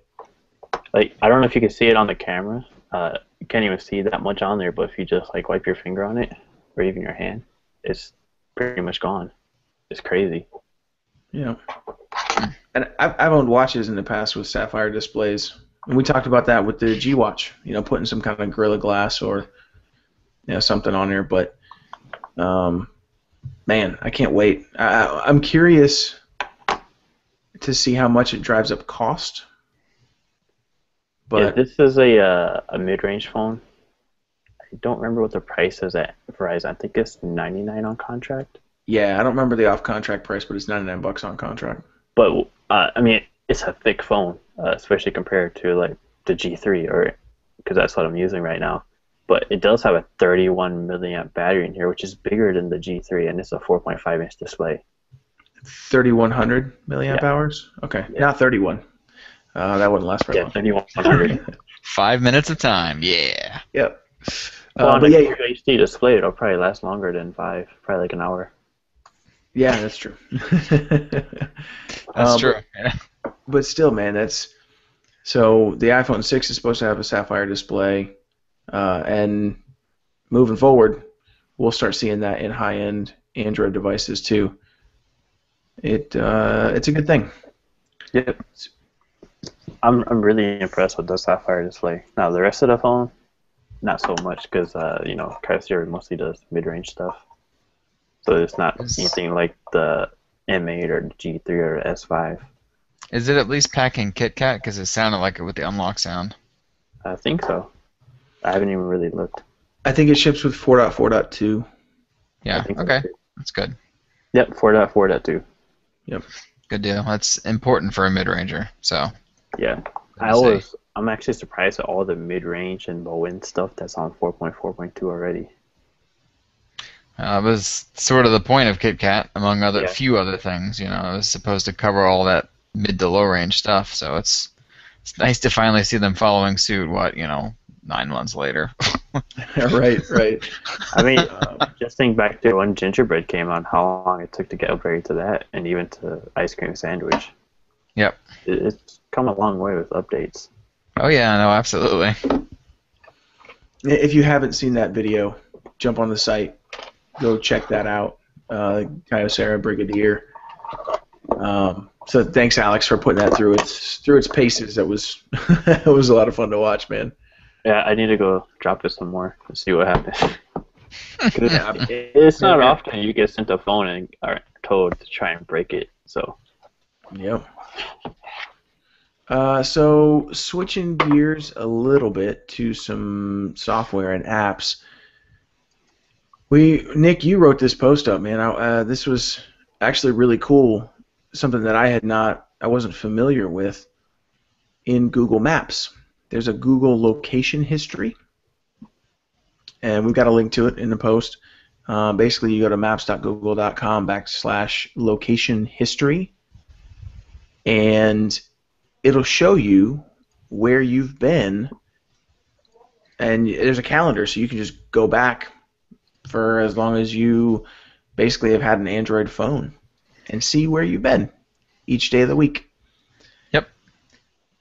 [SPEAKER 3] Like, I don't know if you can see it on the camera. You can't even see that much on there, but if you just like wipe your finger on it, or even your hand, it's pretty much gone. It's crazy.
[SPEAKER 2] Yeah. And I've owned watches in the past with sapphire displays, and we talked about that with the G Watch. Putting some kind of Gorilla Glass or something on there. But man, I can't wait. I'm curious to see how much it drives up cost. But
[SPEAKER 3] yeah, this is a mid-range phone. I don't remember what the price is at Verizon. I think it's $99 on contract.
[SPEAKER 2] Yeah, I don't remember the off-contract price, but it's $99 on contract.
[SPEAKER 3] But I mean, it's a thick phone, especially compared to like the G3, because that's what I'm using right now. But it does have a 31 milliamp battery in here, which is bigger than the G3, and it's a 4.5-inch display.
[SPEAKER 2] 3,100 milliamp hours? Okay,
[SPEAKER 3] yeah.
[SPEAKER 2] Not 31. That wouldn't last very long.
[SPEAKER 3] 3,100.
[SPEAKER 1] 5 minutes of time, yeah.
[SPEAKER 2] Yep.
[SPEAKER 3] Well, on
[SPEAKER 2] but
[SPEAKER 3] a
[SPEAKER 2] yeah,
[SPEAKER 3] HD display, it'll probably last longer than 5, probably like an hour.
[SPEAKER 2] Yeah, that's true.
[SPEAKER 1] That's true.
[SPEAKER 2] But still, man, so the iPhone 6 is supposed to have a sapphire display, and moving forward, we'll start seeing that in high-end Android devices too. It's a good thing.
[SPEAKER 3] Yeah, I'm really impressed with the sapphire display. Now the rest of the phone, not so much, because Carcer mostly does mid-range stuff. So it's not anything like the M8 or the G3 or the S5.
[SPEAKER 1] Is it at least packing KitKat? Because it sounded like it with the unlock sound.
[SPEAKER 3] I think so. I haven't even really looked.
[SPEAKER 2] I think it ships with 4.4.2.
[SPEAKER 1] Yeah, okay. That's good.
[SPEAKER 3] Yep, 4.4.2.
[SPEAKER 2] Yep.
[SPEAKER 1] Good deal. That's important for a mid-ranger, so.
[SPEAKER 3] Yeah. I'm actually surprised at all the mid-range and low-end stuff that's on 4.4.2 already.
[SPEAKER 1] It was sort of the point of KitKat, among few other things. It was supposed to cover all that mid to low range stuff. So it's nice to finally see them following suit. 9 months later.
[SPEAKER 2] Right.
[SPEAKER 3] I mean, just think back to when Gingerbread came on, how long it took to get upgraded to that, and even to Ice Cream Sandwich.
[SPEAKER 1] Yep.
[SPEAKER 3] It's come a long way with updates.
[SPEAKER 1] Oh yeah, no, absolutely.
[SPEAKER 2] If you haven't seen that video, jump on the site. Go check that out, Kyocera Brigadier. So thanks, Alex, for putting that through its paces. That was it was a lot of fun to watch, man.
[SPEAKER 3] Yeah, I need to go drop it some more and see what happens. It's not often you get sent a phone and are told to try and break it. So.
[SPEAKER 2] Yep. So switching gears a little bit to some software and apps. Nick, you wrote this post up, man. This was actually really cool. Something that I wasn't familiar with in Google Maps. There's a Google location history, and we've got a link to it in the post. Basically, you go to maps.google.com/location history, and it'll show you where you've been, and there's a calendar, so you can just go back for as long as you basically have had an Android phone and see where you've been each day of the week.
[SPEAKER 1] Yep.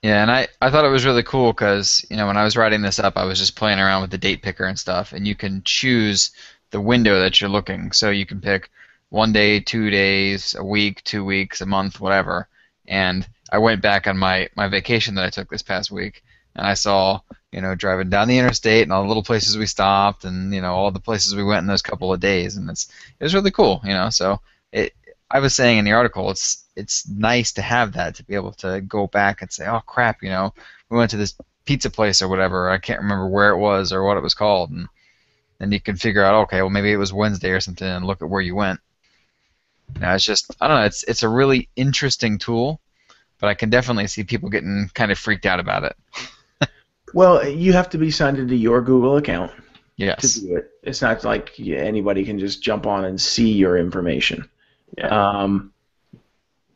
[SPEAKER 1] Yeah, and I thought it was really cool because, you know, when I was writing this up, I was just playing around with the date picker and stuff, and you can choose the window that you're looking. So you can pick 1 day, 2 days, a week, 2 weeks, a month, whatever. And I went back on my vacation that I took this past week, and I saw, you know, driving down the interstate and all the little places we stopped, and, you know, all the places we went in those couple of days, and it was really cool, you know. So I was saying in the article, it's nice to have that, to be able to go back and say, oh crap, you know, we went to this pizza place or whatever. I can't remember where it was or what it was called, and then you can figure out, okay, well maybe it was Wednesday or something, and look at where you went. You know, it's just, I don't know, it's a really interesting tool, but I can definitely see people getting kind of freaked out about it.
[SPEAKER 2] Well, you have to be signed into your Google account
[SPEAKER 1] Yes.
[SPEAKER 2] to do it. It's not like anybody can just jump on and see your information.
[SPEAKER 3] Yeah.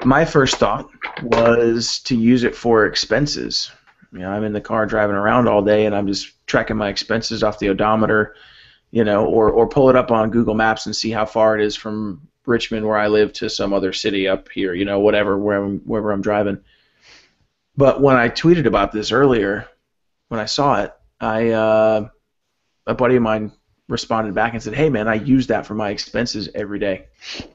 [SPEAKER 2] My first thought was to use it for expenses. You know, I'm in the car driving around all day, and I'm just tracking my expenses off the odometer, you know, or pull it up on Google Maps and see how far it is from Richmond, where I live, to some other city up here, you know, whatever, wherever I'm driving. But when I tweeted about this earlier, when I saw it, a buddy of mine responded back and said, hey, man, I use that for my expenses every day.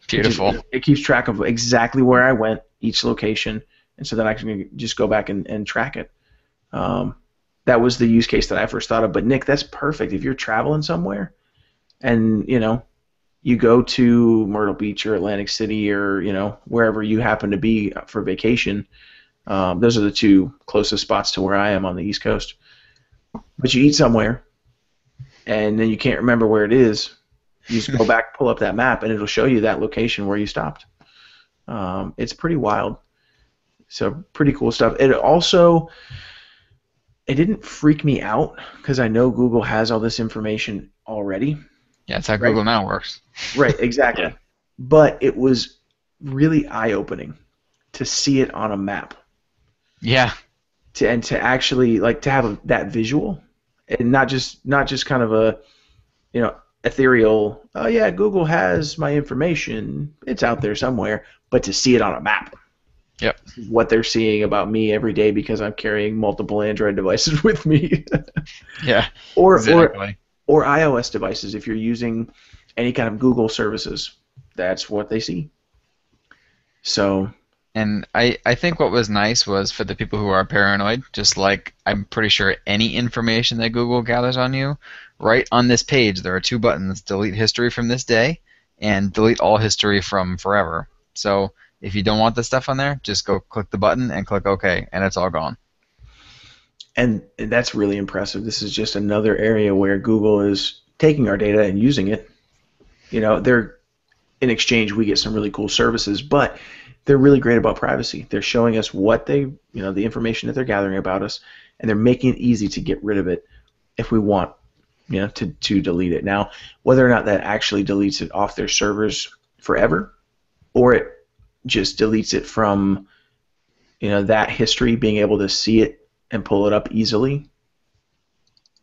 [SPEAKER 1] Beautiful.
[SPEAKER 2] It keeps track of exactly where I went, each location, and so then I can just go back and track it. That was the use case that I first thought of. But, Nick, that's perfect. If you're traveling somewhere and, you know, you go to Myrtle Beach or Atlantic City or, you know, wherever you happen to be for vacation, those are the two closest spots to where I am on the East Coast. But you eat somewhere, and then you can't remember where it is. You just go back, pull up that map, and it'll show you that location where you stopped. It's pretty wild. So pretty cool stuff. It didn't freak me out because I know Google has all this information already.
[SPEAKER 1] Yeah, that's how Google Now works.
[SPEAKER 2] Right, exactly.
[SPEAKER 3] Yeah.
[SPEAKER 2] But it was really eye-opening to see it on a map.
[SPEAKER 1] Yeah.
[SPEAKER 2] And to actually, like, to have that visual, and not just kind of a, you know, ethereal, oh yeah, Google has my information, it's out there somewhere, but to see it on a map.
[SPEAKER 1] Yep.
[SPEAKER 2] What they're seeing about me every day because I'm carrying multiple Android devices with me.
[SPEAKER 1] Yeah.
[SPEAKER 2] Or
[SPEAKER 1] Exactly.
[SPEAKER 2] or iOS devices, if you're using any kind of Google services, that's what they see. So.
[SPEAKER 1] And I think what was nice was for the people who are paranoid, just like I'm pretty sure any information that Google gathers on you, right on this page there are two buttons, delete history from this day and delete all history from forever. So if you don't want this stuff on there, just go click the button and click OK, and it's all gone.
[SPEAKER 2] And that's really impressive. This is just another area where Google is taking our data and using it. You know, in exchange we get some really cool services, but they're really great about privacy. They're showing us the information that they're gathering about us, and they're making it easy to get rid of it if we want, you know, to delete it. Now, whether or not that actually deletes it off their servers forever, or it just deletes it from, you know, that history, being able to see it and pull it up easily,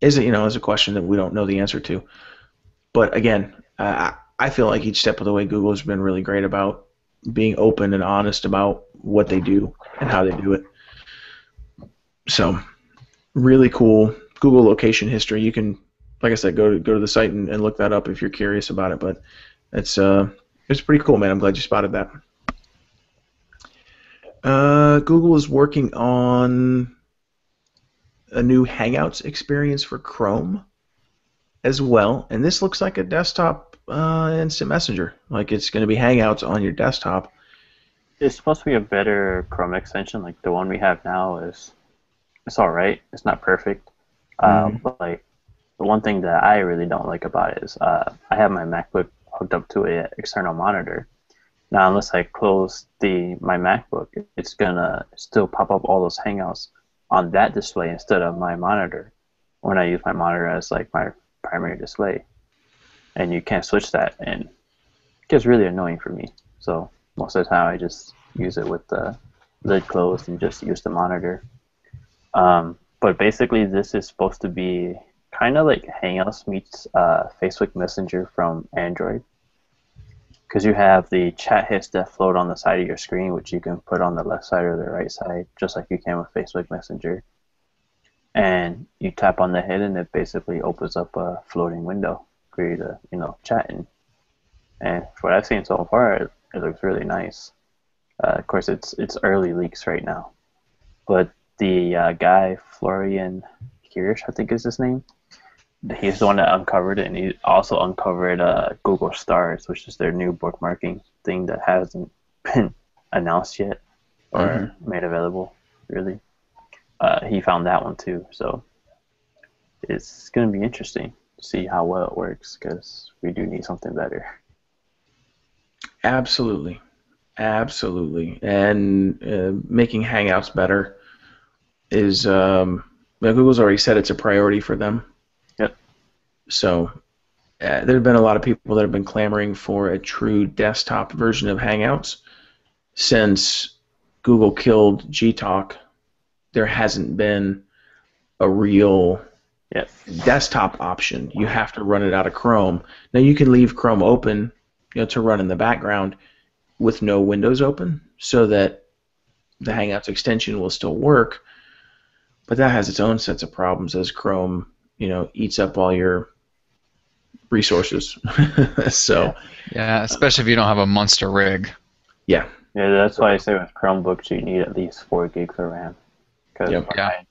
[SPEAKER 2] is a question that we don't know the answer to. But again, I feel like each step of the way Google has been really great about being open and honest about what they do and how they do it. So, really cool. Google location history. You can, like I said, go to the site and look that up if you're curious about it. But it's pretty cool, man. I'm glad you spotted that. Google is working on a new Hangouts experience for Chrome as well, and this looks like a desktop instant messenger. Like it's going to be Hangouts on your desktop.
[SPEAKER 3] It's supposed to be a better Chrome extension. Like the one we have now it's all right. It's not perfect. But like the one thing that I really don't like about it is I have my MacBook hooked up to an external monitor. Now, unless I close my MacBook, it's gonna still pop up all those Hangouts on that display instead of my monitor when I use my monitor as like my primary display, and you can't switch that, and it gets really annoying for me. So most of the time I just use it with the lid closed and just use the monitor. But basically this is supposed to be kind of like Hangouts meets Facebook Messenger from Android, because you have the chat hits that float on the side of your screen, which you can put on the left side or the right side, just like you can with Facebook Messenger. And you tap on the hit, and it basically opens up a floating window for you to, chat in. And for what I've seen so far, it looks really nice. Of course, it's early leaks right now, but the guy Florian Hirsch, I think is his name, he's the one that uncovered it, and he also uncovered Google Stars, which is their new bookmarking thing that hasn't been announced yet or made available, really. He found that one too, so it's going to be interesting to see how well it works, because we do need something better.
[SPEAKER 2] Absolutely. And making Hangouts better is, Google's already said it's a priority for them.
[SPEAKER 3] Yep.
[SPEAKER 2] So there have been a lot of people that have been clamoring for a true desktop version of Hangouts. Since Google killed Gtalk, there hasn't been a real desktop option. You have to run it out of Chrome. Now you can leave Chrome open, to run in the background with no windows open, so that the Hangouts extension will still work. But that has its own sets of problems as Chrome, eats up all your resources. So
[SPEAKER 1] yeah, especially if you don't have a monster rig.
[SPEAKER 2] Yeah,
[SPEAKER 3] that's why I say with Chromebooks you need at least 4 gigs of RAM. Because I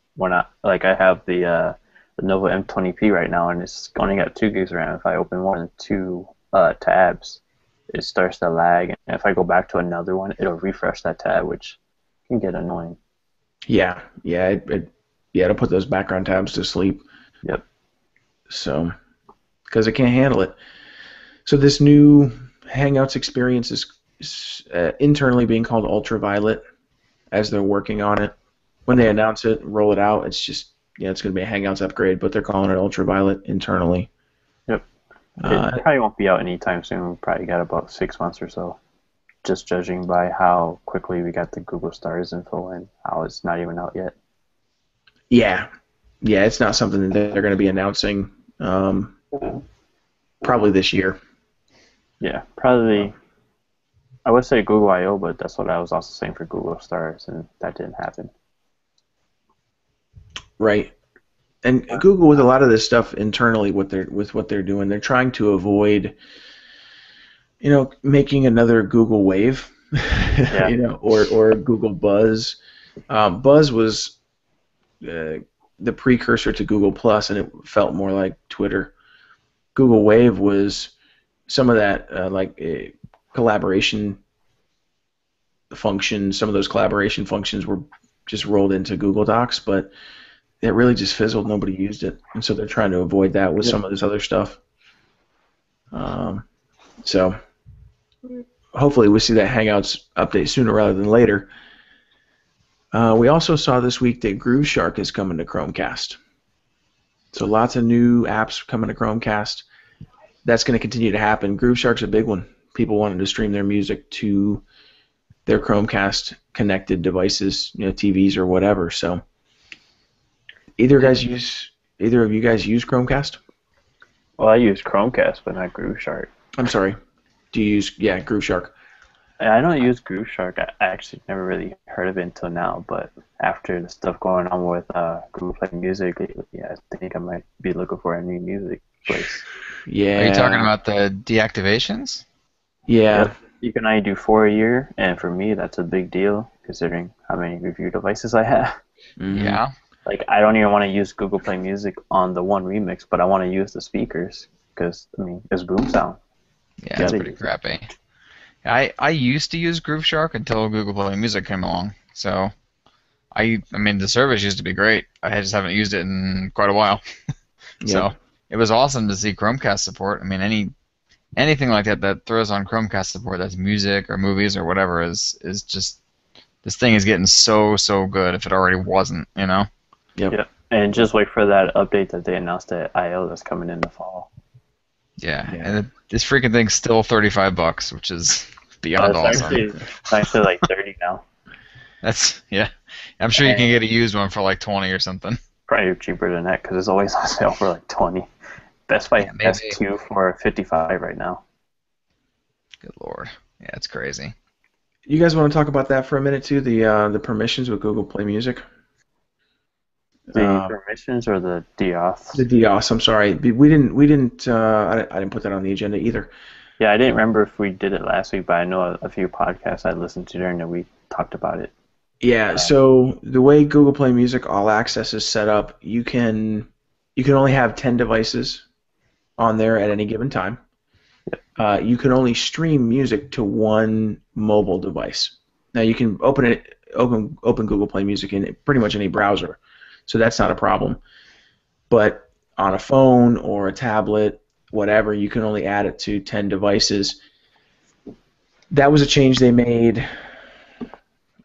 [SPEAKER 3] have the Nova M20P right now, and it's only got 2 gigs of RAM. If I open more than 2 tabs, it starts to lag, and if I go back to another one, it'll refresh that tab, which can get annoying.
[SPEAKER 2] Yeah, it'll put those background tabs to sleep.
[SPEAKER 3] Yep.
[SPEAKER 2] So, because it can't handle it. So this new Hangouts experience is internally being called Ultraviolet, as they're working on it. When they announce it, roll it out, it's just, it's going to be a Hangouts upgrade, but they're calling it Ultraviolet internally.
[SPEAKER 3] Yep. It probably won't be out anytime soon. We probably got about 6 months or so, just judging by how quickly we got the Google Stars info and how it's not even out yet.
[SPEAKER 2] Yeah, it's not something that they're going to be announcing probably this year.
[SPEAKER 3] Yeah, probably. I would say Google I/O, but that's what I was also saying for Google Stars, and that didn't happen.
[SPEAKER 2] Right. And Google, with a lot of this stuff internally, what they're doing, they're trying to avoid, making another Google Wave, or Google Buzz. Buzz was the precursor to Google Plus, and it felt more like Twitter. Google Wave was some of that collaboration functions. Some of those collaboration functions were just rolled into Google Docs, but it really just fizzled. Nobody used it, and so they're trying to avoid that with some of this other stuff. So hopefully we see that Hangouts update sooner rather than later. We also saw this week that Grooveshark is coming to Chromecast. So lots of new apps coming to Chromecast. That's going to continue to happen. Grooveshark's a big one. People wanting to stream their music to their Chromecast connected devices, TVs or whatever. So either of you guys use Chromecast?
[SPEAKER 3] Well, I use Chromecast, but not Grooveshark.
[SPEAKER 2] I'm sorry. Do you use Grooveshark?
[SPEAKER 3] I don't use Grooveshark. I actually never really heard of it until now, but after the stuff going on with Google Play Music, I think I might be looking for a new music place.
[SPEAKER 2] Yeah.
[SPEAKER 1] Are you talking about the deactivations?
[SPEAKER 2] Yeah.
[SPEAKER 3] Yep. You can only do 4 a year, and for me, that's a big deal considering how many review devices I have.
[SPEAKER 2] Mm-hmm.
[SPEAKER 1] Yeah.
[SPEAKER 3] Like, I don't even want to use Google Play Music on the one remix, but I want to use the speakers because, it's boom sound.
[SPEAKER 1] Yeah, it's pretty crappy. I used to use Grooveshark until Google Play Music came along. So, the service used to be great. I just haven't used it in quite a while. So, it was awesome to see Chromecast support. Anything like that throws on Chromecast support, that's music or movies or whatever, is just, this thing is getting so good if it already wasn't,
[SPEAKER 3] Yep. And just wait for that update that they announced at I/O that's coming in the fall.
[SPEAKER 1] Yeah,
[SPEAKER 2] Yeah.
[SPEAKER 1] and this freaking thing's still $35, which is beyond awesome.
[SPEAKER 3] It's actually like 30 now.
[SPEAKER 1] Yeah. I'm sure you can get a used one for like 20 or something.
[SPEAKER 3] Probably cheaper than that because it's always on sale for like 20. Best Buy has 2 for 55 right now.
[SPEAKER 1] Good lord. Yeah, it's crazy.
[SPEAKER 2] You guys want to talk about that for a minute too? The permissions with Google Play Music.
[SPEAKER 3] The permissions or the DOS?
[SPEAKER 2] The DOS. I'm sorry, we didn't. I didn't put that on the agenda either.
[SPEAKER 3] Yeah, I didn't remember if we did it last week, but I know a few podcasts I listened to during the week talked about it.
[SPEAKER 2] Yeah. So the way Google Play Music All Access is set up, you can only have 10 devices on there at any given time. You can only stream music to one mobile device. Now you can open Google Play Music in pretty much any browser, so that's not a problem. But on a phone or a tablet, whatever, you can only add it to 10 devices. That was a change they made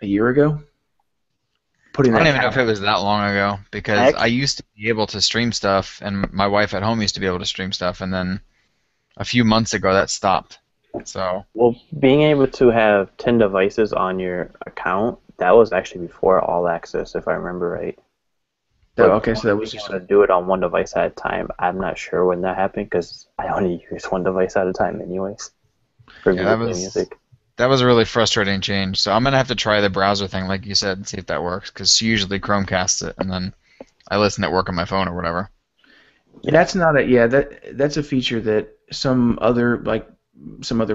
[SPEAKER 2] a year ago.
[SPEAKER 1] I don't even know if it was that long ago, because I used to be able to stream stuff, and my wife at home used to be able to stream stuff, and then a few months ago that stopped. So.
[SPEAKER 3] Well, being able to have 10 devices on your account, that was actually before All Access, if I remember right.
[SPEAKER 2] Okay, so that was
[SPEAKER 3] just to do it on one device at a time. I'm not sure when that happened because I only use one device at a time, anyways. For music.
[SPEAKER 1] That was a really frustrating change. So I'm gonna have to try the browser thing, like you said, and see if that works. Because usually Chromecasts it, and then I listen at work on my phone or whatever.
[SPEAKER 2] That's not that's a feature that some other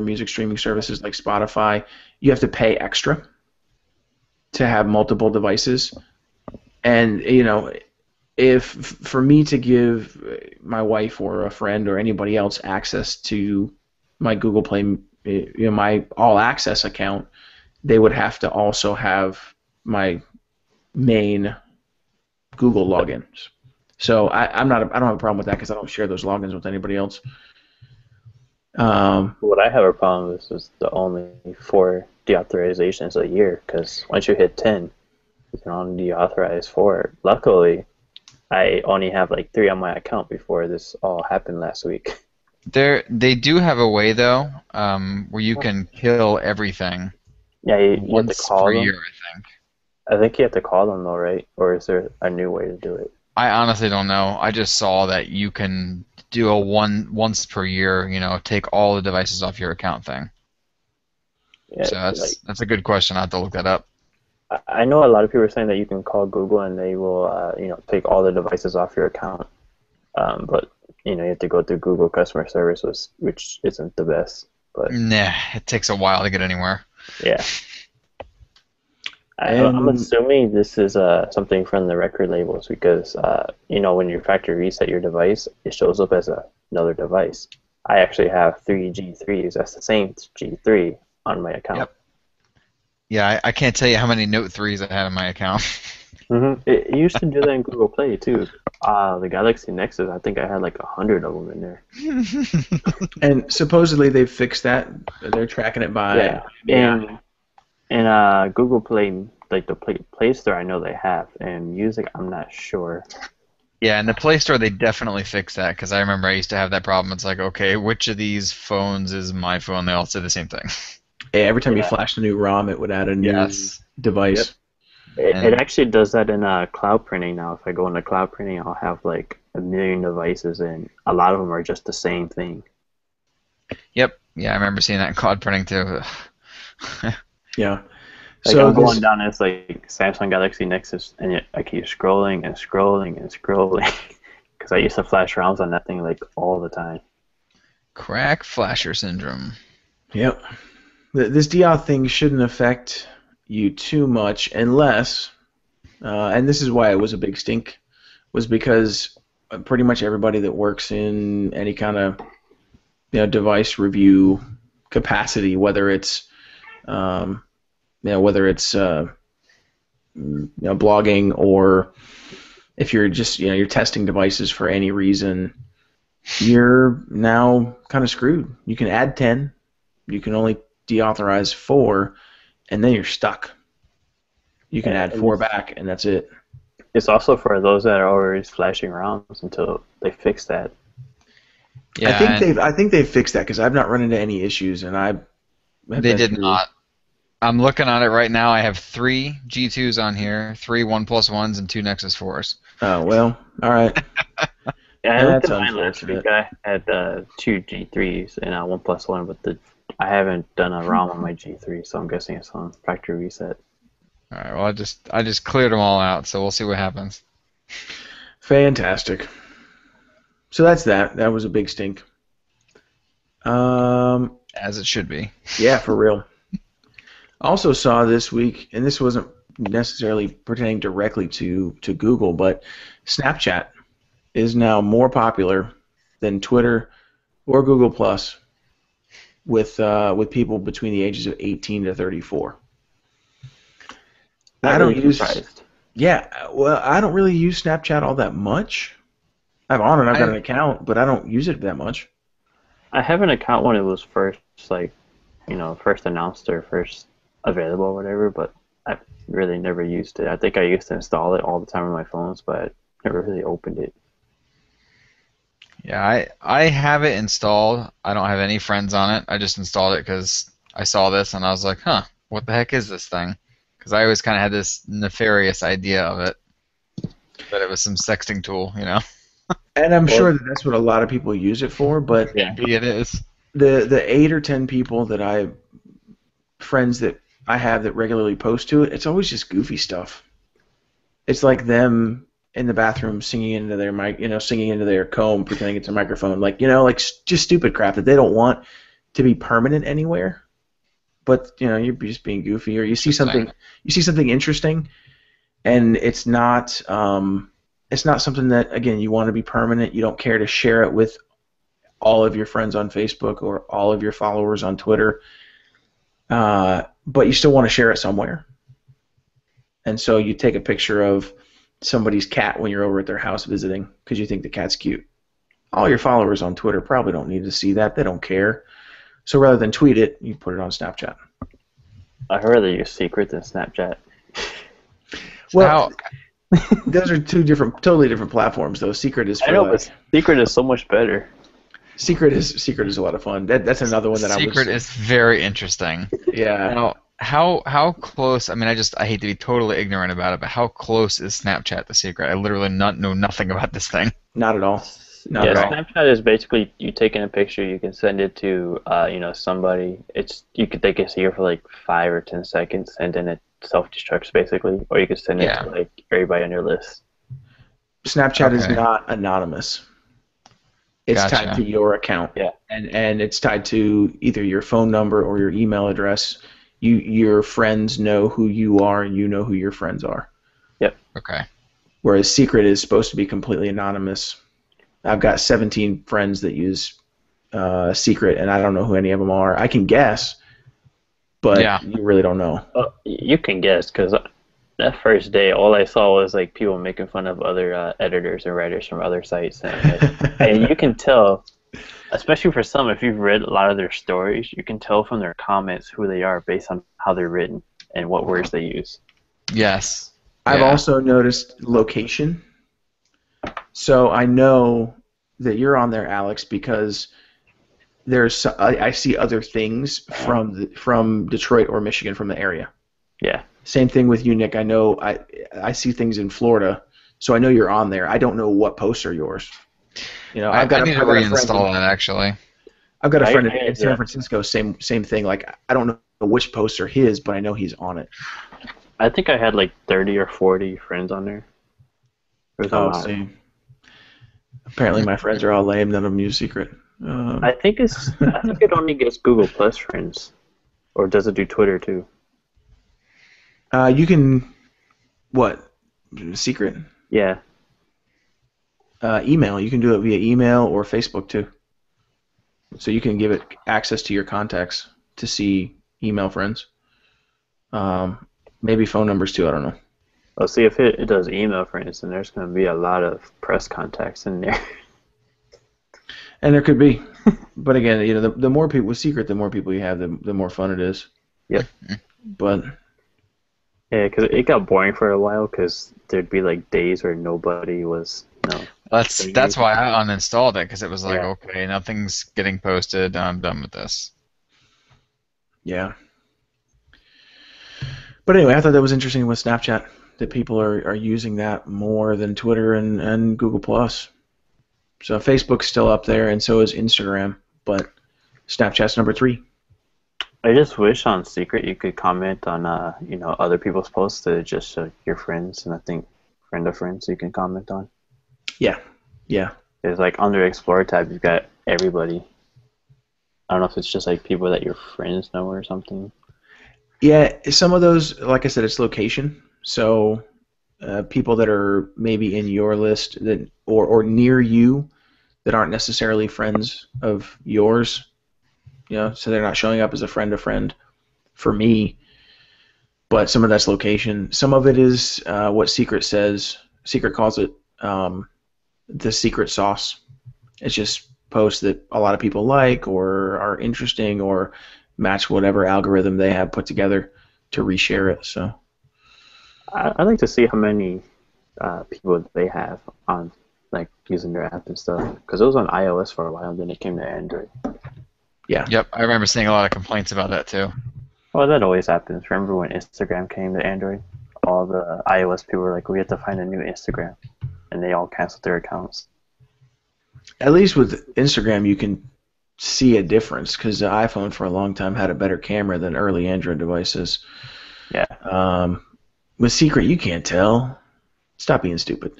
[SPEAKER 2] music streaming services like Spotify, you have to pay extra to have multiple devices. And if for me to give my wife or a friend or anybody else access to my Google Play, my All Access account, they would have to also have my main Google logins. So I don't have a problem with that because I don't share those logins with anybody else.
[SPEAKER 3] What I have a problem with is the only 4 deauthorizations a year, because once you hit 10, you can only deauthorize 4. Luckily, I only have like 3 on my account before this all happened last week.
[SPEAKER 1] They do have a way though, where you can kill everything.
[SPEAKER 3] Yeah, you have to call them.
[SPEAKER 1] Year, I think.
[SPEAKER 3] I think you have to call them though, right? Or is there a new way to do it?
[SPEAKER 1] I honestly don't know. I just saw that you can do a once per year, take all the devices off your account thing. Yeah, so that's a good question. I have to look that up.
[SPEAKER 3] I know a lot of people are saying that you can call Google and they will, take all the devices off your account. But you have to go through Google customer service, which isn't the best. But
[SPEAKER 1] nah, it takes a while to get anywhere.
[SPEAKER 3] Yeah. I'm assuming this is something from the record labels because, when you factory reset your device, it shows up as another device. I actually have 3 G3s. That's the same G3 on my account.
[SPEAKER 1] Yep. Yeah, I can't tell you how many Note 3s I had in my account.
[SPEAKER 3] Mm-hmm. It used to do that in Google Play, too. The Galaxy Nexus, I think I had like 100 of them in there.
[SPEAKER 2] And supposedly they've fixed that. They're tracking it by...
[SPEAKER 3] Yeah. And Google Play, like the Play Store, I know they have. And music, I'm not sure.
[SPEAKER 1] Yeah, in the Play Store, they definitely fixed that, because I remember I used to have that problem. It's like, okay, which of these phones is my phone? They all say the same thing.
[SPEAKER 2] Yeah, every time you flash a new ROM, it would add a new device.
[SPEAKER 3] Yep. It actually does that in cloud printing now. If I go into cloud printing, I'll have like 1 million devices, and a lot of them are just the same thing.
[SPEAKER 1] Yep. Yeah, I remember seeing that in cloud printing too.
[SPEAKER 2] Yeah.
[SPEAKER 3] Like so I'm going down, it's like Samsung Galaxy Nexus, and yet I keep scrolling and scrolling and scrolling because I used to flash ROMs on that thing like all the time.
[SPEAKER 1] Crack flasher syndrome.
[SPEAKER 2] Yep. This DAW thing shouldn't affect you too much unless, and this is why it was a big stink, was because pretty much everybody that works in any kind of device review capacity, whether it's blogging or if you're just you're testing devices for any reason, you're now kind of screwed. You can add 10, you can only deauthorize 4, and then you're stuck. You can add 4 back, and that's it.
[SPEAKER 3] It's also for those that are always flashing ROMs until they fix that.
[SPEAKER 1] Yeah,
[SPEAKER 2] I think they've fixed that because I've not run into any issues, and
[SPEAKER 1] they did not. I'm looking at it right now. I have 3 G2s on here, 3 OnePlus Ones, and 2 Nexus 4s.
[SPEAKER 2] Oh well, all right.
[SPEAKER 3] Yeah, I looked
[SPEAKER 2] That's
[SPEAKER 3] at mine last week. I had 2 G3s and a OnePlus One, but I haven't done a ROM on my G3, so I'm guessing it's on factory reset.
[SPEAKER 1] All right. Well, I just cleared them all out, so we'll see what happens.
[SPEAKER 2] Fantastic. So that's that. That was a big stink.
[SPEAKER 1] As it should be.
[SPEAKER 2] Yeah, for real. Also saw this week, and this wasn't necessarily pertaining directly to Google, but Snapchat is now more popular than Twitter or Google Plus with people between the ages of 18 to 34. I don't use. Yeah, well, I don't really use Snapchat all that much. I've got an account, but I don't use it that much.
[SPEAKER 3] I have an account when it was first, first announced or first available or whatever, but I've really never used it. I think I used to install it all the time on my phones, but I never really opened it.
[SPEAKER 1] Yeah, I have it installed. I don't have any friends on it. I just installed it because I saw this and I was like, huh, what the heck is this thing? Because I always kind of had this nefarious idea of it, that it was some sexting tool, you know?
[SPEAKER 2] And I'm sure that's what a lot of people use it for, but
[SPEAKER 1] yeah, maybe it is.
[SPEAKER 2] The 8 or 10 people friends that I have that regularly post to it, it's always just goofy stuff. It's like them in the bathroom singing into their mic, singing into their comb, pretending it's a microphone, like just stupid crap that they don't want to be permanent anywhere. But you're just being goofy, or you see something interesting, and it's not something that, again, you want to be permanent. You don't care to share it with all of your friends on Facebook or all of your followers on Twitter, but you still want to share it somewhere. And so you take a picture of somebody's cat when you're over at their house visiting because you think the cat's cute. All your followers on Twitter probably don't need to see that. They don't care. So rather than tweet it, you put it on Snapchat.
[SPEAKER 3] I'd rather use Secret than Snapchat.
[SPEAKER 2] Well, those are totally different platforms, though. Secret is
[SPEAKER 3] but Secret is so much better.
[SPEAKER 2] Secret is a lot of fun. That's another one that
[SPEAKER 1] Secret is very interesting.
[SPEAKER 2] Yeah.
[SPEAKER 1] Now, how close? I mean, I hate to be totally ignorant about it, but how close is Snapchat to Secret? I literally know nothing about this thing.
[SPEAKER 2] Not at all.
[SPEAKER 3] Snapchat is basically you taking a picture, you can send it to somebody. They can see it for like 5 or 10 seconds, and then it self-destructs basically, or you can send it to like everybody on your list.
[SPEAKER 2] Snapchat is not anonymous. It's tied to your account.
[SPEAKER 3] Yeah.
[SPEAKER 2] And it's tied to either your phone number or your email address. Your friends know who you are, and you know who your friends are.
[SPEAKER 3] Yep.
[SPEAKER 1] Okay.
[SPEAKER 2] Whereas Secret is supposed to be completely anonymous. I've got 17 friends that use Secret, and I don't know who any of them are. I can guess, but you really don't know.
[SPEAKER 3] You can guess, because that first day, all I saw was like people making fun of other editors and writers from other sites, and you can tell, especially for some, if you've read a lot of their stories, you can tell from their comments who they are based on how they're written and what words they use.
[SPEAKER 1] Yes.
[SPEAKER 2] I've also noticed location. So I know that you're on there, Alex, because I see other things from Detroit or Michigan, from the area.
[SPEAKER 3] Yeah.
[SPEAKER 2] Same thing with you, Nick. I know I see things in Florida, so I know you're on there. I don't know what posts are yours.
[SPEAKER 1] I need to reinstall that, actually.
[SPEAKER 2] I've got a friend in San Francisco. Same thing. Like, I don't know which posts are his, but I know he's on it.
[SPEAKER 3] I think I had like 30 or 40 friends on there.
[SPEAKER 2] Same. Apparently, my friends are all lame. None of them use Secret.
[SPEAKER 3] I think it only gets Google Plus friends, or does it do Twitter too?
[SPEAKER 2] You can Secret?
[SPEAKER 3] Yeah.
[SPEAKER 2] Email. You can do it via email or Facebook too. So you can give it access to your contacts to see email friends. Maybe phone numbers too. I don't know.
[SPEAKER 3] Well, see, if it does email, for instance, there's going to be a lot of press contacts in there.
[SPEAKER 2] And there could be. But again, the more people with Secret, the more people you have, the more fun it is.
[SPEAKER 3] Yep.
[SPEAKER 2] But
[SPEAKER 3] Yeah, because it got boring for a while because there'd be like days where nobody was,
[SPEAKER 1] That's why I uninstalled it because it was like,
[SPEAKER 3] Yeah.
[SPEAKER 1] okay, nothing's getting posted. I'm done with this.
[SPEAKER 2] Yeah. But anyway, I thought that was interesting with Snapchat that people are using that more than Twitter and Google Plus. So Facebook's still up there, and so is Instagram, but Snapchat's number 3.
[SPEAKER 3] I just wish on Secret you could comment on other people's posts to just show your friends, and I think friend of friends you can comment on.
[SPEAKER 2] Yeah.
[SPEAKER 3] It's like under Explore tab you've got everybody. I don't know if it's just like people that your friends know or something.
[SPEAKER 2] Yeah, some of those, like I said, it's location. So people that are maybe in your list that or near you that aren't necessarily friends of yours, so they're not showing up as a friend for me. But some of that's location. Some of it is what Secret says. Secret calls it the secret sauce. It's just posts that a lot of people like or are interesting or match whatever algorithm they have put together to reshare it. So
[SPEAKER 3] I'd like to see how many people they have on like using their app and stuff, because it was on iOS for a while and then it came to Android.
[SPEAKER 2] yeah.
[SPEAKER 1] Yep, I remember seeing a lot of complaints about that too.
[SPEAKER 3] Well, that always happens. Remember when Instagram came to Android? All the iOS people were like, we have to find a new Instagram, and they all canceled their accounts.
[SPEAKER 2] At least with Instagram, you can see a difference because the iPhone for a long time had a better camera than early Android devices.
[SPEAKER 3] Yeah.
[SPEAKER 2] With Secret, you can't tell. Stop being stupid.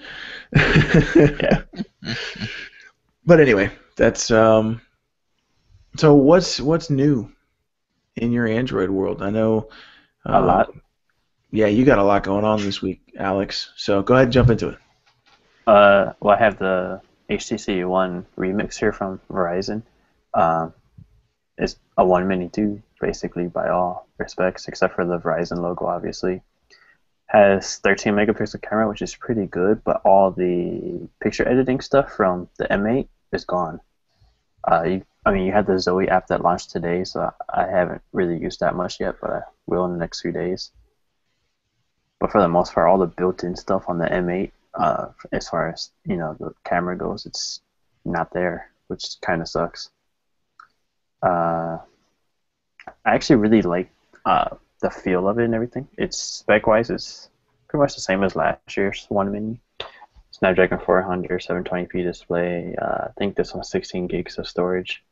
[SPEAKER 3] Yeah.
[SPEAKER 2] But anyway, that's so. What's new in your Android world? I know
[SPEAKER 3] A lot.
[SPEAKER 2] Yeah, you got a lot going on this week, Alex. So go ahead and jump into it.
[SPEAKER 3] Well, I have the HTC One Remix here from Verizon. It's a 1 Mini 2, basically, by all respects, except for the Verizon logo, obviously. Has 13 megapixel camera, which is pretty good, but all the picture editing stuff from the M8 is gone. You had the Zoe app that launched today, so I haven't really used that much yet, but I will in the next few days. But for the most part, all the built-in stuff on the M8, as far as the camera goes, it's not there, which kind of sucks. I actually really like the feel of it and everything. It's spec-wise, it's pretty much the same as last year's 1 Mini. Snapdragon 400, 720p display. I think this one's 16 gigs of storage.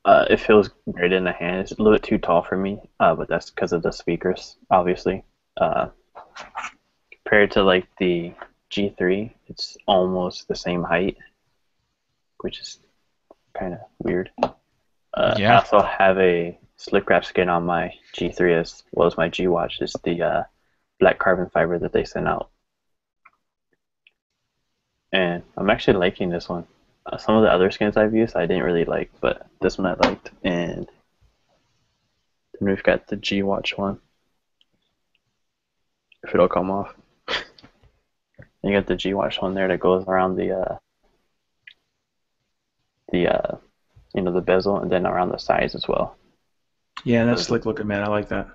[SPEAKER 3] It feels great in the hand. It's a little bit too tall for me, but that's because of the speakers, obviously. Compared to like the G3, it's almost the same height, which is kind of weird.
[SPEAKER 1] Yeah.
[SPEAKER 3] I also have a slick wrap skin on my G3 as well as my G Watch. It's the black carbon fiber that they sent out. And I'm actually liking this one. Some of the other skins I've used I didn't really like, but this one I liked. And then we've got the G Watch one. If it'll come off. You got the G Watch one there that goes around the bezel and then around the sides as well.
[SPEAKER 2] Yeah, that's slick looking, man. I like that.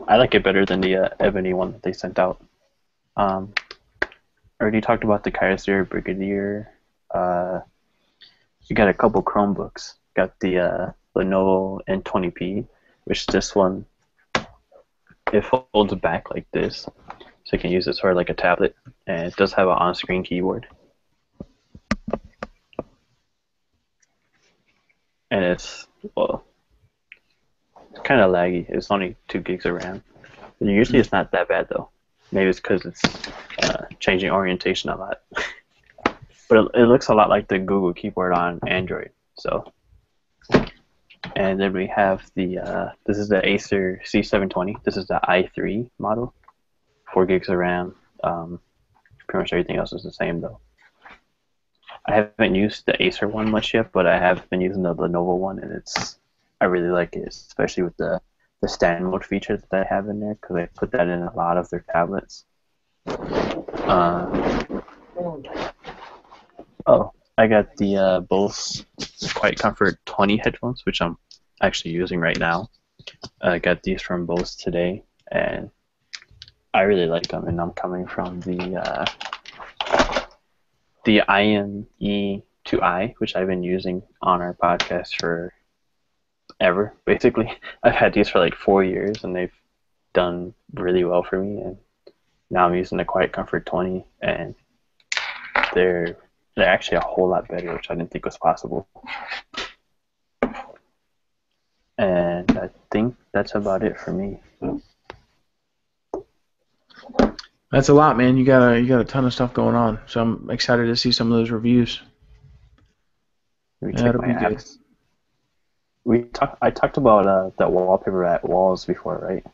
[SPEAKER 3] I like it better than the Ebony one that they sent out. Already talked about the Kaiser Brigadier. You got a couple Chromebooks. Got the Lenovo N20p, which this one, it folds back like this, so you can use it sort of like a tablet, and it does have an on-screen keyboard. And it's kind of laggy. It's only 2 gigs of RAM. Usually it's not that bad though. Maybe it's because it's changing orientation a lot. But it looks a lot like the Google keyboard on Android. So, and then we have the this is the Acer C720. This is the i3 model, 4 gigs of RAM. Pretty much everything else is the same though. I haven't used the Acer one much yet, but I have been using the Lenovo one, and I really like it, especially with the stand mode feature that they have in there, because they put that in a lot of their tablets. I got the Bose Quiet Comfort 20 headphones, which I'm actually using right now. I got these from Bose today, and I really like them, and I'm coming from the IME2i, which I've been using on our podcast for ever. Basically, I've had these for like 4 years, and they've done really well for me. And now I'm using the Quiet Comfort 20, and they're actually a whole lot better, which I didn't think was possible. And I think that's about it for me.
[SPEAKER 2] That's a lot, man. You got a ton of stuff going on, so I'm excited to see some of those reviews.
[SPEAKER 3] That'll be good. I talked about that wallpaper at Walls before, right?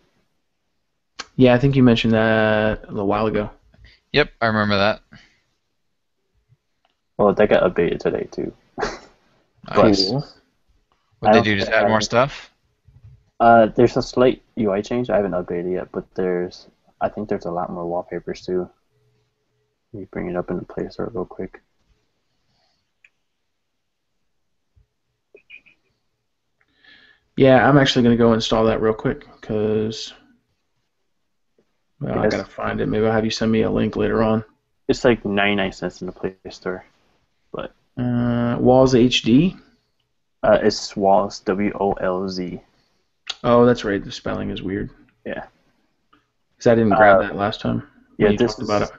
[SPEAKER 2] Yeah, I think you mentioned that a little while ago.
[SPEAKER 1] Yep, I remember that.
[SPEAKER 3] Well, that got updated today too.
[SPEAKER 1] Nice. What they do? Just add more stuff?
[SPEAKER 3] There's a slight UI change. I haven't updated yet, but I think there's a lot more wallpapers too. Let me bring it up in the Play Store real quick.
[SPEAKER 2] Yeah, I'm actually going to go install that real quick because I got to find it. Maybe I'll have you send me a link later on.
[SPEAKER 3] It's like 99 cents in the Play Store. But
[SPEAKER 2] Walls HD?
[SPEAKER 3] It's Walls, WOLZ.
[SPEAKER 2] Oh, that's right. The spelling is weird.
[SPEAKER 3] Yeah.
[SPEAKER 2] Because I didn't grab that last time.
[SPEAKER 3] Yeah,
[SPEAKER 2] you talked about it.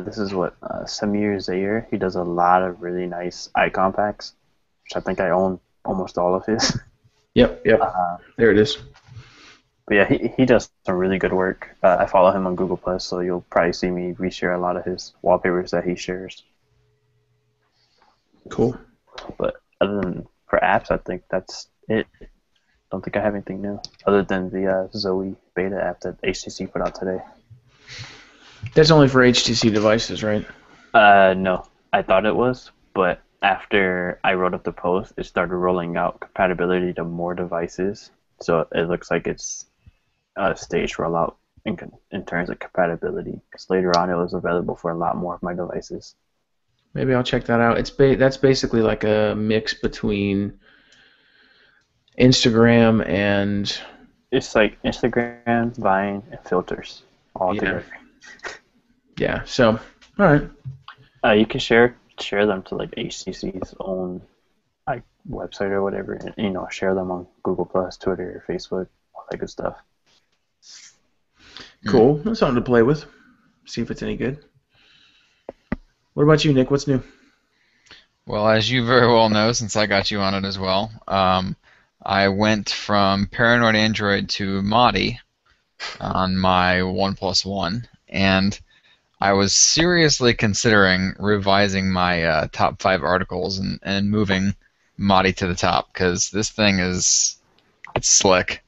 [SPEAKER 3] This is what Samir Zaire. He does a lot of really nice icon packs, which I think I own almost all of his.
[SPEAKER 2] Yep. There it is.
[SPEAKER 3] But yeah, he does some really good work. I follow him on Google Plus, so you'll probably see me reshare a lot of his wallpapers that he shares.
[SPEAKER 2] Cool.
[SPEAKER 3] But other than for apps, I think that's it. Don't think I have anything new other than the Zoe beta app that HTC put out today.
[SPEAKER 2] That's only for HTC devices, right?
[SPEAKER 3] No, I thought it was, but after I wrote up the post, it started rolling out compatibility to more devices. So it looks like it's a stage rollout in terms of compatibility. Because later on, it was available for a lot more of my devices.
[SPEAKER 2] Maybe I'll check that out. That's basically like a mix between Instagram and...
[SPEAKER 3] It's like Instagram, Vine, and filters all together.
[SPEAKER 2] Yeah, so, all right.
[SPEAKER 3] You can share them to like HTC's own website or whatever, and share them on Google Plus, Twitter, Facebook, all that good stuff.
[SPEAKER 2] Cool. That's something to play with. See if it's any good. What about you, Nick? What's new?
[SPEAKER 1] Well, as you very well know, since I got you on it as well, I went from Paranoid Android to Modi on my OnePlus One, and I was seriously considering revising my top 5 articles and moving Modi to the top, because this thing it's slick.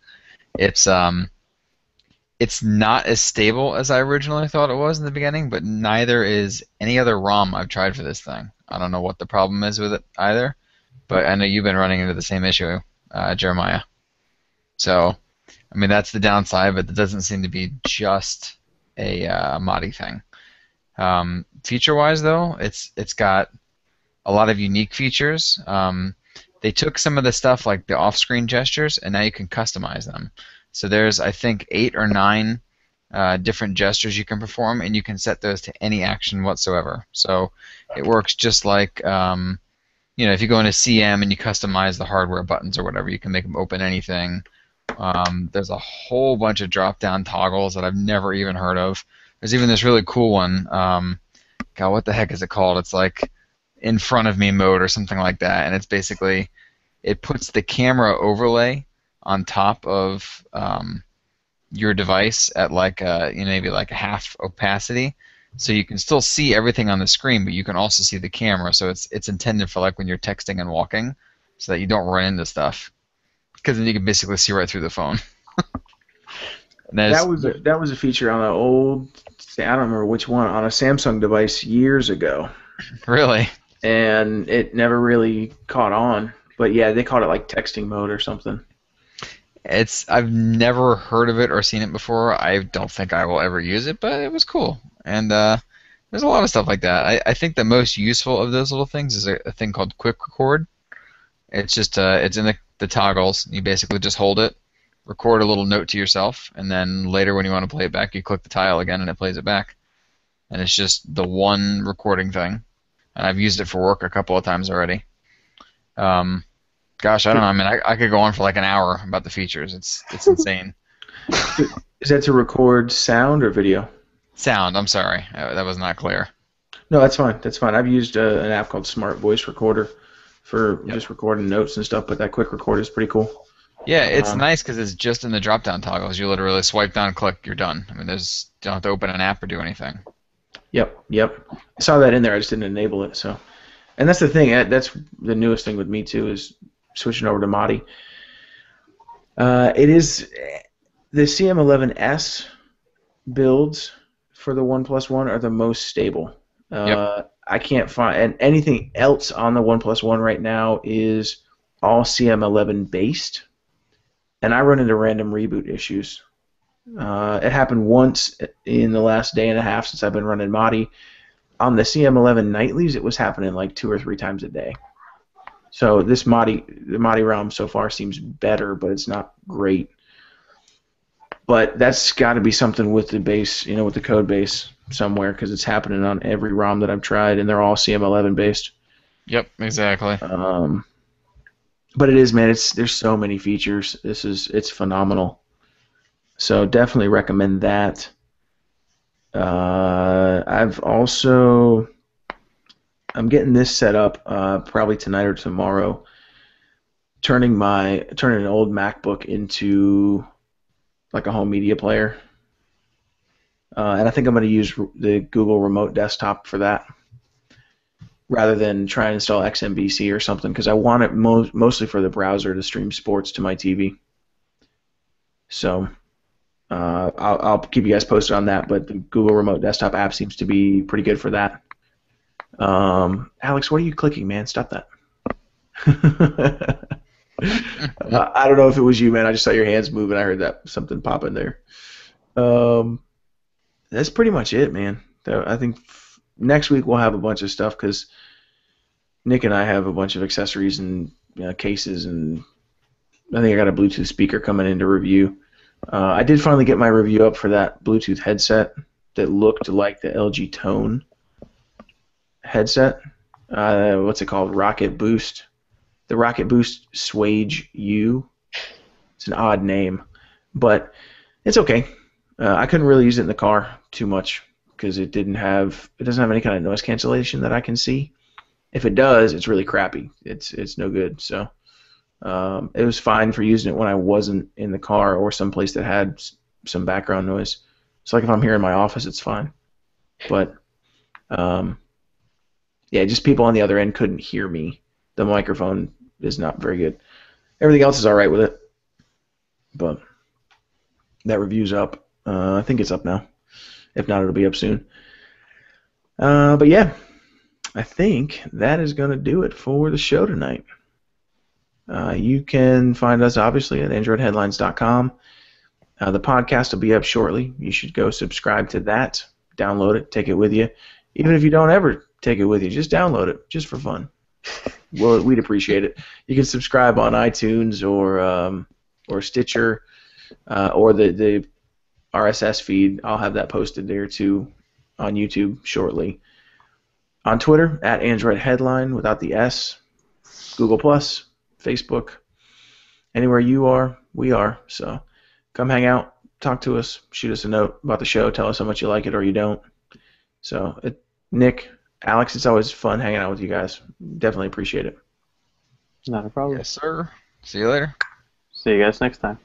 [SPEAKER 1] It's not as stable as I originally thought it was in the beginning, but neither is any other ROM I've tried for this thing. I don't know what the problem is with it either, but I know you've been running into the same issue, Jeremiah. So, I mean, that's the downside, but it doesn't seem to be just a Modi thing. Feature-wise, though, it's got a lot of unique features. They took some of the stuff like the off-screen gestures, and now you can customize them. So there's, I think, 8 or 9 different gestures you can perform, and you can set those to any action whatsoever. So it works just like, if you go into CM and you customize the hardware buttons or whatever, you can make them open anything. There's a whole bunch of drop-down toggles that I've never even heard of. There's even this really cool one. God, what the heck is it called? It's like in front of me mode or something like that, and it's basically it puts the camera overlay on top of your device at like maybe like a half opacity, so you can still see everything on the screen, but you can also see the camera. So it's intended for like when you're texting and walking, so that you don't run into stuff, because then you can basically see right through the phone.
[SPEAKER 2] That was a feature on an old, I don't remember which one, on a Samsung device years ago.
[SPEAKER 1] Really?
[SPEAKER 2] And it never really caught on. But yeah, they called it like texting mode or something.
[SPEAKER 1] I've never heard of it or seen it before. I don't think I will ever use it, but it was cool. And there's a lot of stuff like that. I think the most useful of those little things is a thing called Quick Record. It's just it's in the toggles. You basically just hold it, record a little note to yourself, and then later when you want to play it back, you click the tile again and it plays it back. And it's just the one recording thing. And I've used it for work a couple of times already. Gosh, I don't know. I mean, I could go on for like an hour about the features. It's insane.
[SPEAKER 2] Is that to record sound or video?
[SPEAKER 1] Sound. I'm sorry, that was not clear.
[SPEAKER 2] No, that's fine. That's fine. I've used an app called Smart Voice Recorder for just recording notes and stuff, but that quick record is pretty cool.
[SPEAKER 1] Yeah, it's nice because it's just in the drop-down toggles. You literally swipe down, click, you're done. I mean, you don't have to open an app or do anything.
[SPEAKER 2] Yep. I saw that in there. I just didn't enable it. So, and that's the thing. That's the newest thing with me too, is switching over to Madi. It is the CM11S builds for the OnePlus One are the most stable. I can't find, and anything else on the OnePlus One right now is all CM11 based, and I run into random reboot issues. It happened once in the last day and a half since I've been running Madi. On the CM11 nightlies, it was happening like 2 or 3 times a day. So the Madi ROM so far seems better, but it's not great. But that's got to be something with the base, with the code base somewhere, because it's happening on every ROM that I've tried, and they're all CM11 based.
[SPEAKER 1] Yep, exactly.
[SPEAKER 2] But it is, man. There's so many features. It's phenomenal. So definitely recommend that. I'm getting this set up probably tonight or tomorrow. Turning an old MacBook into like a home media player, and I think I'm going to use the Google Remote Desktop for that, rather than try and install XMVC or something, because I want it mostly for the browser to stream sports to my TV. So I'll keep you guys posted on that, but the Google Remote Desktop app seems to be pretty good for that. Alex, what are you clicking, man? Stop that. I don't know if it was you, man. I just saw your hands move and I heard that something pop in there. That's pretty much it, man. I think next week we'll have a bunch of stuff because Nick and I have a bunch of accessories and cases, and I think I got a Bluetooth speaker coming in to review. I did finally get my review up for that Bluetooth headset that looked like the LG Tone headset. What's it called? Rocket Boost. The Rocket Boost Swage U. It's an odd name, but it's okay. I couldn't really use it in the car too much because it doesn't have any kind of noise cancellation that I can see. If it does, it's really crappy. It's no good. So it was fine for using it when I wasn't in the car or someplace that had some background noise. So like if I'm here in my office, it's fine. But yeah, just people on the other end couldn't hear me. The microphone is not very good. Everything else is all right with it. But that review's up. I think it's up now. If not, it'll be up soon. But yeah, I think that is going to do it for the show tonight. You can find us, obviously, at AndroidHeadlines.com. The podcast will be up shortly. You should go subscribe to that, download it, take it with you. Even if you don't ever take it with you, just download it, just for fun. We'd appreciate it. You can subscribe on iTunes or Stitcher or the RSS feed. I'll have that posted there too on YouTube shortly. On Twitter, at Android Headline without the S. Google+, Facebook. Anywhere you are, we are. So come hang out, talk to us, shoot us a note about the show, tell us how much you like it or you don't. So, Nick, Alex, it's always fun hanging out with you guys. Definitely appreciate it.
[SPEAKER 3] Not a problem.
[SPEAKER 1] Yes, sir. See you later.
[SPEAKER 3] See you guys next time.